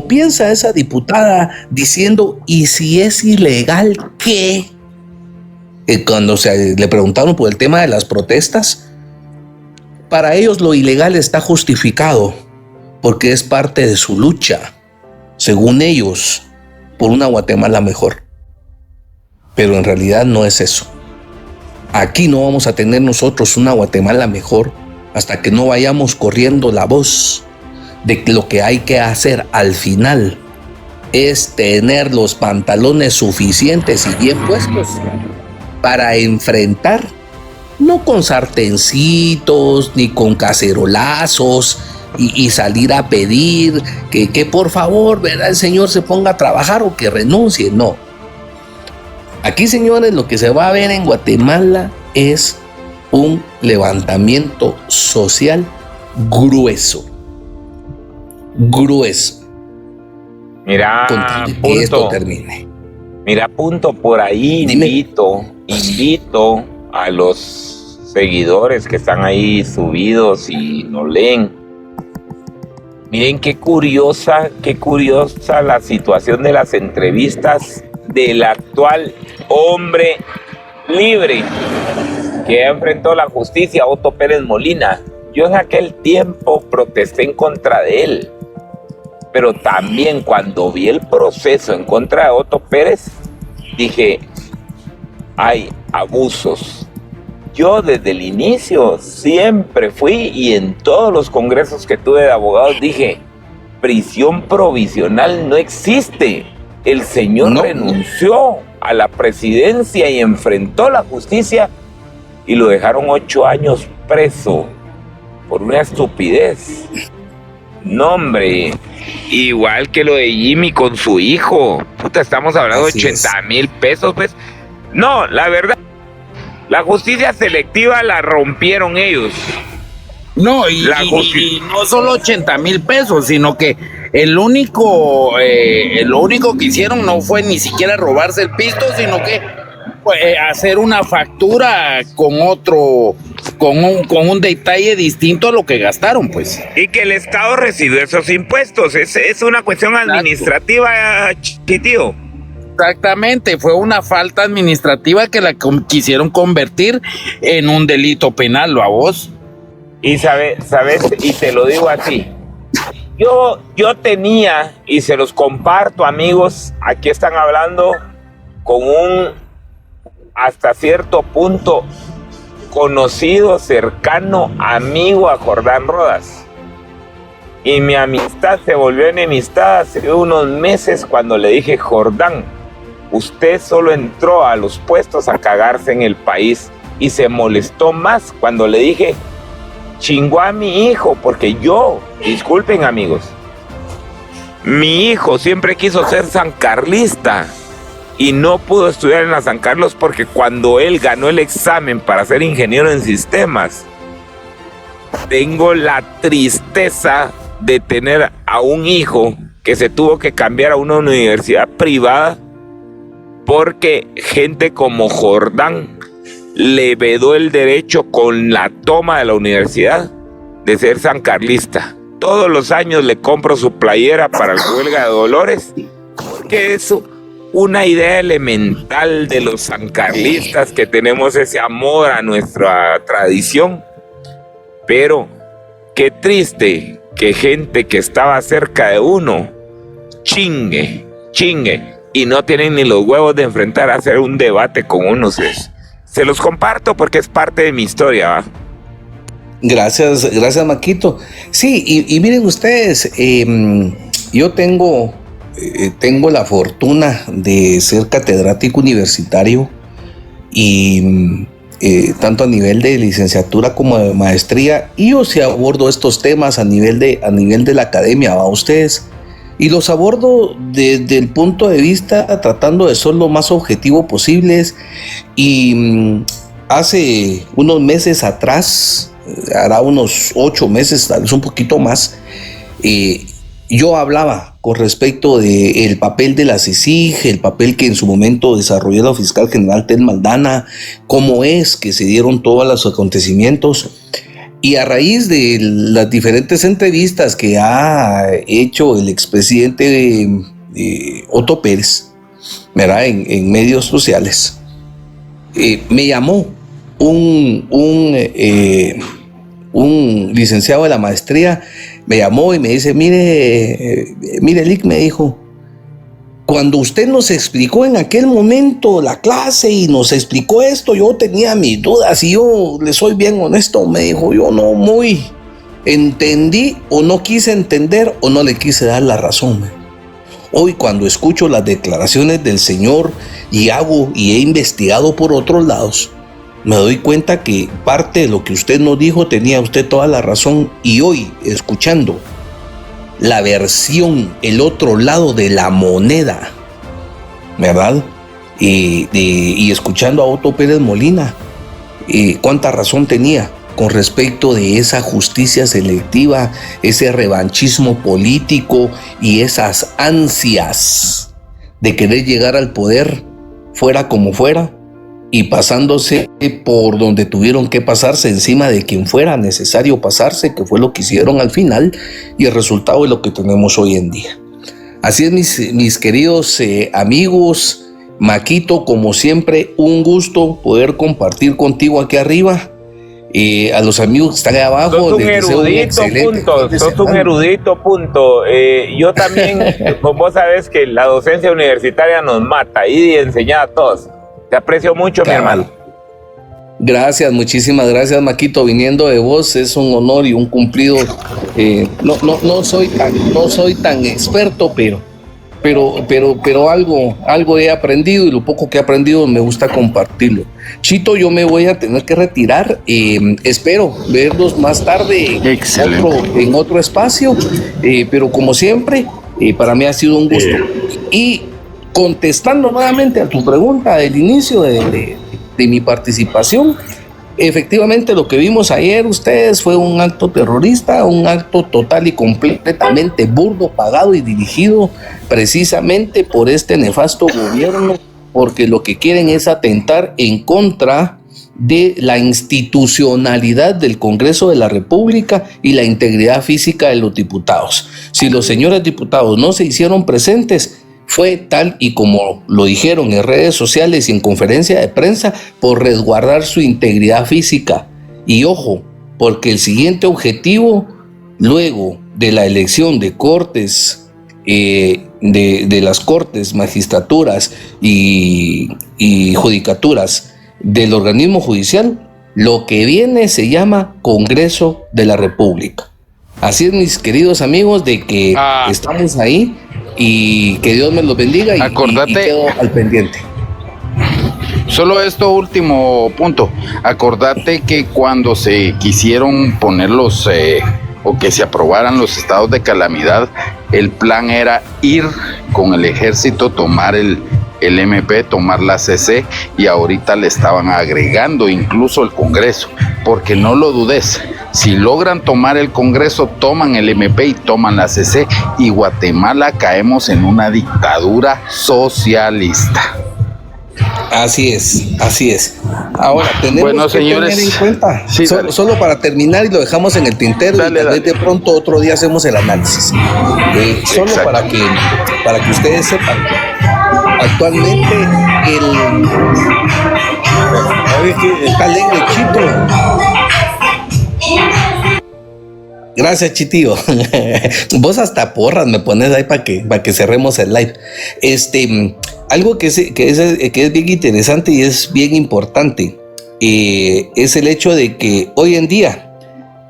piensa esa diputada diciendo: ¿y si es ilegal qué? Cuando le preguntaron por el tema de las protestas, para ellos lo ilegal está justificado porque es parte de su lucha, según ellos, por una Guatemala mejor. Pero en realidad no es eso. Aquí no vamos a tener nosotros una Guatemala mejor hasta que no vayamos corriendo la voz de que lo que hay que hacer al final es tener los pantalones suficientes y bien puestos para enfrentar, no con sartencitos ni con cacerolazos y salir a pedir que por favor, ¿verdad?, el señor se ponga a trabajar o que renuncie. No. Aquí, señores, lo que se va a ver en Guatemala es un levantamiento social grueso. Mira, que esto termine. Mira, punto por ahí. Invito a los seguidores que están ahí subidos y no leen. Miren qué curiosa la situación de las entrevistas del actual hombre libre que enfrentó la justicia, Otto Pérez Molina. Yo en aquel tiempo protesté en contra de él, pero también cuando vi el proceso en contra de Otto Pérez, dije, hay abusos. Yo desde el inicio siempre fui, y en todos los congresos que tuve de abogados dije, prisión provisional no existe. El señor renunció a la presidencia y enfrentó la justicia y lo dejaron 8 años preso por una estupidez. No, hombre, igual que lo de Jimmy con su hijo. Puta, estamos hablando de 80,000 pesos, pues. No, la verdad, la justicia selectiva la rompieron ellos. No, y no solo 80,000 pesos, sino que lo único que hicieron no fue ni siquiera robarse el pisto, sino que hacer una factura con un detalle distinto a lo que gastaron, pues. Y que el Estado recibió esos impuestos. Es una cuestión administrativa, chiquitío. Exactamente, fue una falta administrativa que la quisieron convertir en un delito penal, ¿lo a vos? Y sabes, y te lo digo así, yo tenía, y se los comparto, amigos, aquí están hablando con un, hasta cierto punto, conocido, cercano, amigo a Jordán Rodas. Y mi amistad se volvió enemistad hace unos meses cuando le dije, Jordán, usted solo entró a los puestos a cagarse en el país, y se molestó más cuando le dije, chingó a mi hijo, porque yo, disculpen amigos, mi hijo siempre quiso ser sancarlista y no pudo estudiar en la San Carlos porque cuando él ganó el examen para ser ingeniero en sistemas, tengo la tristeza de tener a un hijo que se tuvo que cambiar a una universidad privada porque gente como Jordán le vedó el derecho con la toma de la universidad de ser sancarlista. Todos los años le compro su playera para la huelga de Dolores, porque es una idea elemental de los sancarlistas, que tenemos ese amor a nuestra tradición. Pero qué triste que gente que estaba cerca de uno chingue, y no tienen ni los huevos de enfrentar a hacer un debate con uno. Se los comparto porque es parte de mi historia, ¿va? Gracias, Maquito. Sí, y miren ustedes, yo tengo la fortuna de ser catedrático universitario y tanto a nivel de licenciatura como de maestría, y yo sí abordo estos temas a nivel de la academia, ¿va ustedes? Y los abordo desde el punto de vista tratando de ser lo más objetivo posibles. Y hace unos meses atrás, hará unos 8 meses, tal vez un poquito más, yo hablaba con respecto del papel de la CICIG, el papel que en su momento desarrolló la fiscal general Ted Maldana, cómo es que se dieron todos los acontecimientos. Y a raíz de las diferentes entrevistas que ha hecho el expresidente Otto Pérez, ¿verdad?, en medios sociales, me llamó un licenciado de la maestría, me llamó y me dice, mire, Lick, me dijo, cuando usted nos explicó en aquel momento la clase y nos explicó esto, yo tenía mis dudas y yo le soy bien honesto, me dijo, yo no muy entendí o no quise entender o no le quise dar la razón. Hoy, cuando escucho las declaraciones del señor y he investigado por otros lados, me doy cuenta que parte de lo que usted nos dijo tenía usted toda la razón. Y hoy, escuchando la versión, el otro lado de la moneda, ¿verdad? Y escuchando a Otto Pérez Molina, cuánta razón tenía con respecto de esa justicia selectiva, ese revanchismo político y esas ansias de querer llegar al poder fuera como fuera y pasándose por donde tuvieron que pasarse, encima de quien fuera necesario pasarse, que fue lo que hicieron al final, y el resultado es lo que tenemos hoy en día. Así es, mis queridos amigos. Maquito, como siempre, un gusto poder compartir contigo aquí arriba. A los amigos que están ahí abajo, sos un erudito, punto. Yo también, vos sabés que la docencia universitaria nos mata y enseñar a todos. Te aprecio mucho, mi hermano. Gracias, muchísimas gracias, Maquito. Viniendo de vos es un honor y un cumplido. No soy tan experto, pero algo he aprendido, y lo poco que he aprendido me gusta compartirlo. Chito, yo me voy a tener que retirar. Espero verlos más tarde en otro espacio, pero como siempre, para mí ha sido un gusto. Y contestando nuevamente a tu pregunta del inicio de mi participación, efectivamente lo que vimos ayer ustedes fue un acto terrorista, un acto total y completamente burdo, pagado y dirigido precisamente por este nefasto gobierno, porque lo que quieren es atentar en contra de la institucionalidad del Congreso de la República y la integridad física de los diputados. Si los señores diputados no se hicieron presentes, fue tal y como lo dijeron en redes sociales y en conferencia de prensa, por resguardar su integridad física. Y ojo, porque el siguiente objetivo, luego de la elección de cortes, de las cortes, magistraturas y judicaturas del organismo judicial, lo que viene se llama Congreso de la República. Así es, mis queridos amigos, de que estamos ahí. Y que Dios me los bendiga y quedo al pendiente. Solo esto último punto. Acordate que cuando se quisieron poner o que se aprobaran los estados de calamidad, el plan era ir con el ejército, tomar el MP, tomar la CC, y ahorita le estaban agregando incluso el Congreso, porque no lo dudes, si logran tomar el Congreso, toman el MP y toman la CC, y Guatemala caemos en una dictadura socialista. Así es. Ahora tenemos que tener en cuenta, solo para terminar y lo dejamos en el tintero, y tal vez de pronto otro día hacemos el análisis. Solo para que ustedes sepan, actualmente está alegre Chito. Gracias, Chitío. Vos hasta porras me pones ahí para que cerremos el live. Algo que es bien interesante y es bien importante, es el hecho de que hoy en día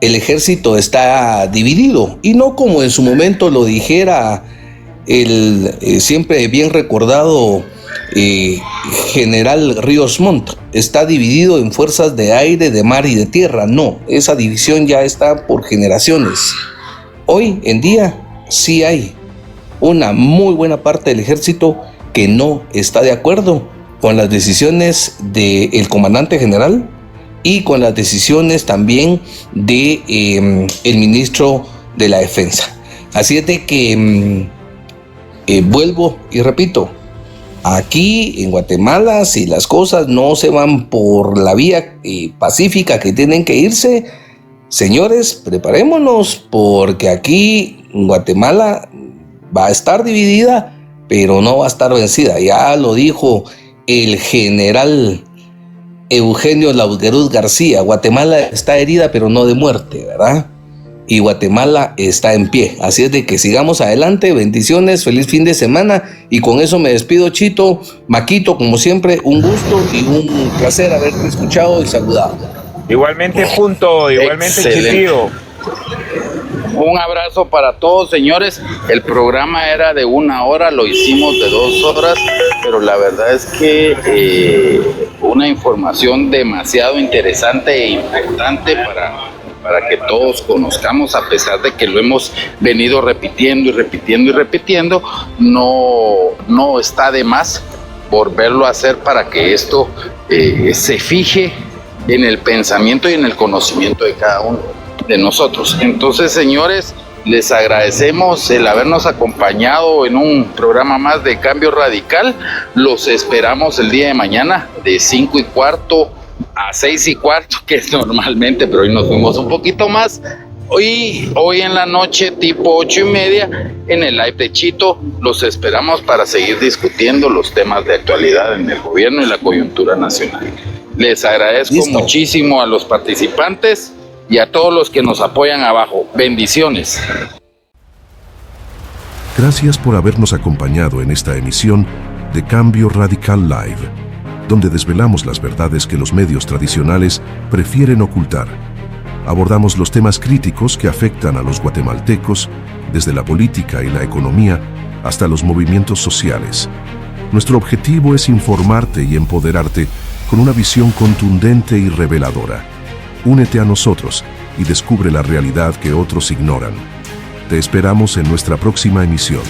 el ejército está dividido, y no como en su momento lo dijera el siempre bien recordado general Ríos Montt, está dividido en fuerzas de aire, de mar y de tierra. No, esa división ya está por generaciones. Hoy en día sí hay una muy buena parte del ejército que no está de acuerdo con las decisiones del comandante general y con las decisiones también de el ministro de la Defensa. Así es de que vuelvo y repito, aquí en Guatemala, si las cosas no se van por la vía pacífica que tienen que irse, señores, preparémonos, porque aquí en Guatemala va a estar dividida, pero no va a estar vencida. Ya lo dijo el general Eugenio Laugeruz García: Guatemala está herida, pero no de muerte, ¿verdad? Y Guatemala está en pie. Así es de que sigamos adelante. Bendiciones, feliz fin de semana. Y con eso me despido, Chito. Maquito, como siempre, un gusto y un placer haberte escuchado y saludado. Igualmente, punto. Igualmente, Chitío. Un abrazo para todos, señores. El programa era de 1 hora, lo hicimos de 2 horas, pero la verdad es que una información demasiado interesante e importante para que todos conozcamos, a pesar de que lo hemos venido repitiendo y repitiendo y repitiendo, no está de más volverlo a hacer para que esto se fije en el pensamiento y en el conocimiento de cada uno de nosotros. Entonces, señores, les agradecemos el habernos acompañado en un programa más de Cambio Radical. Los esperamos el día de mañana de 5:15 a 6:15, que es normalmente, pero hoy nos fuimos un poquito más. Hoy en la noche, tipo 8:30, en el live de Chito, los esperamos para seguir discutiendo los temas de actualidad en el gobierno y la coyuntura nacional. Les agradezco muchísimo a los participantes y a todos los que nos apoyan abajo. Bendiciones. Gracias por habernos acompañado en esta emisión de Cambio Radical Live, donde desvelamos las verdades que los medios tradicionales prefieren ocultar. Abordamos los temas críticos que afectan a los guatemaltecos, desde la política y la economía hasta los movimientos sociales. Nuestro objetivo es informarte y empoderarte con una visión contundente y reveladora. Únete a nosotros y descubre la realidad que otros ignoran. Te esperamos en nuestra próxima emisión.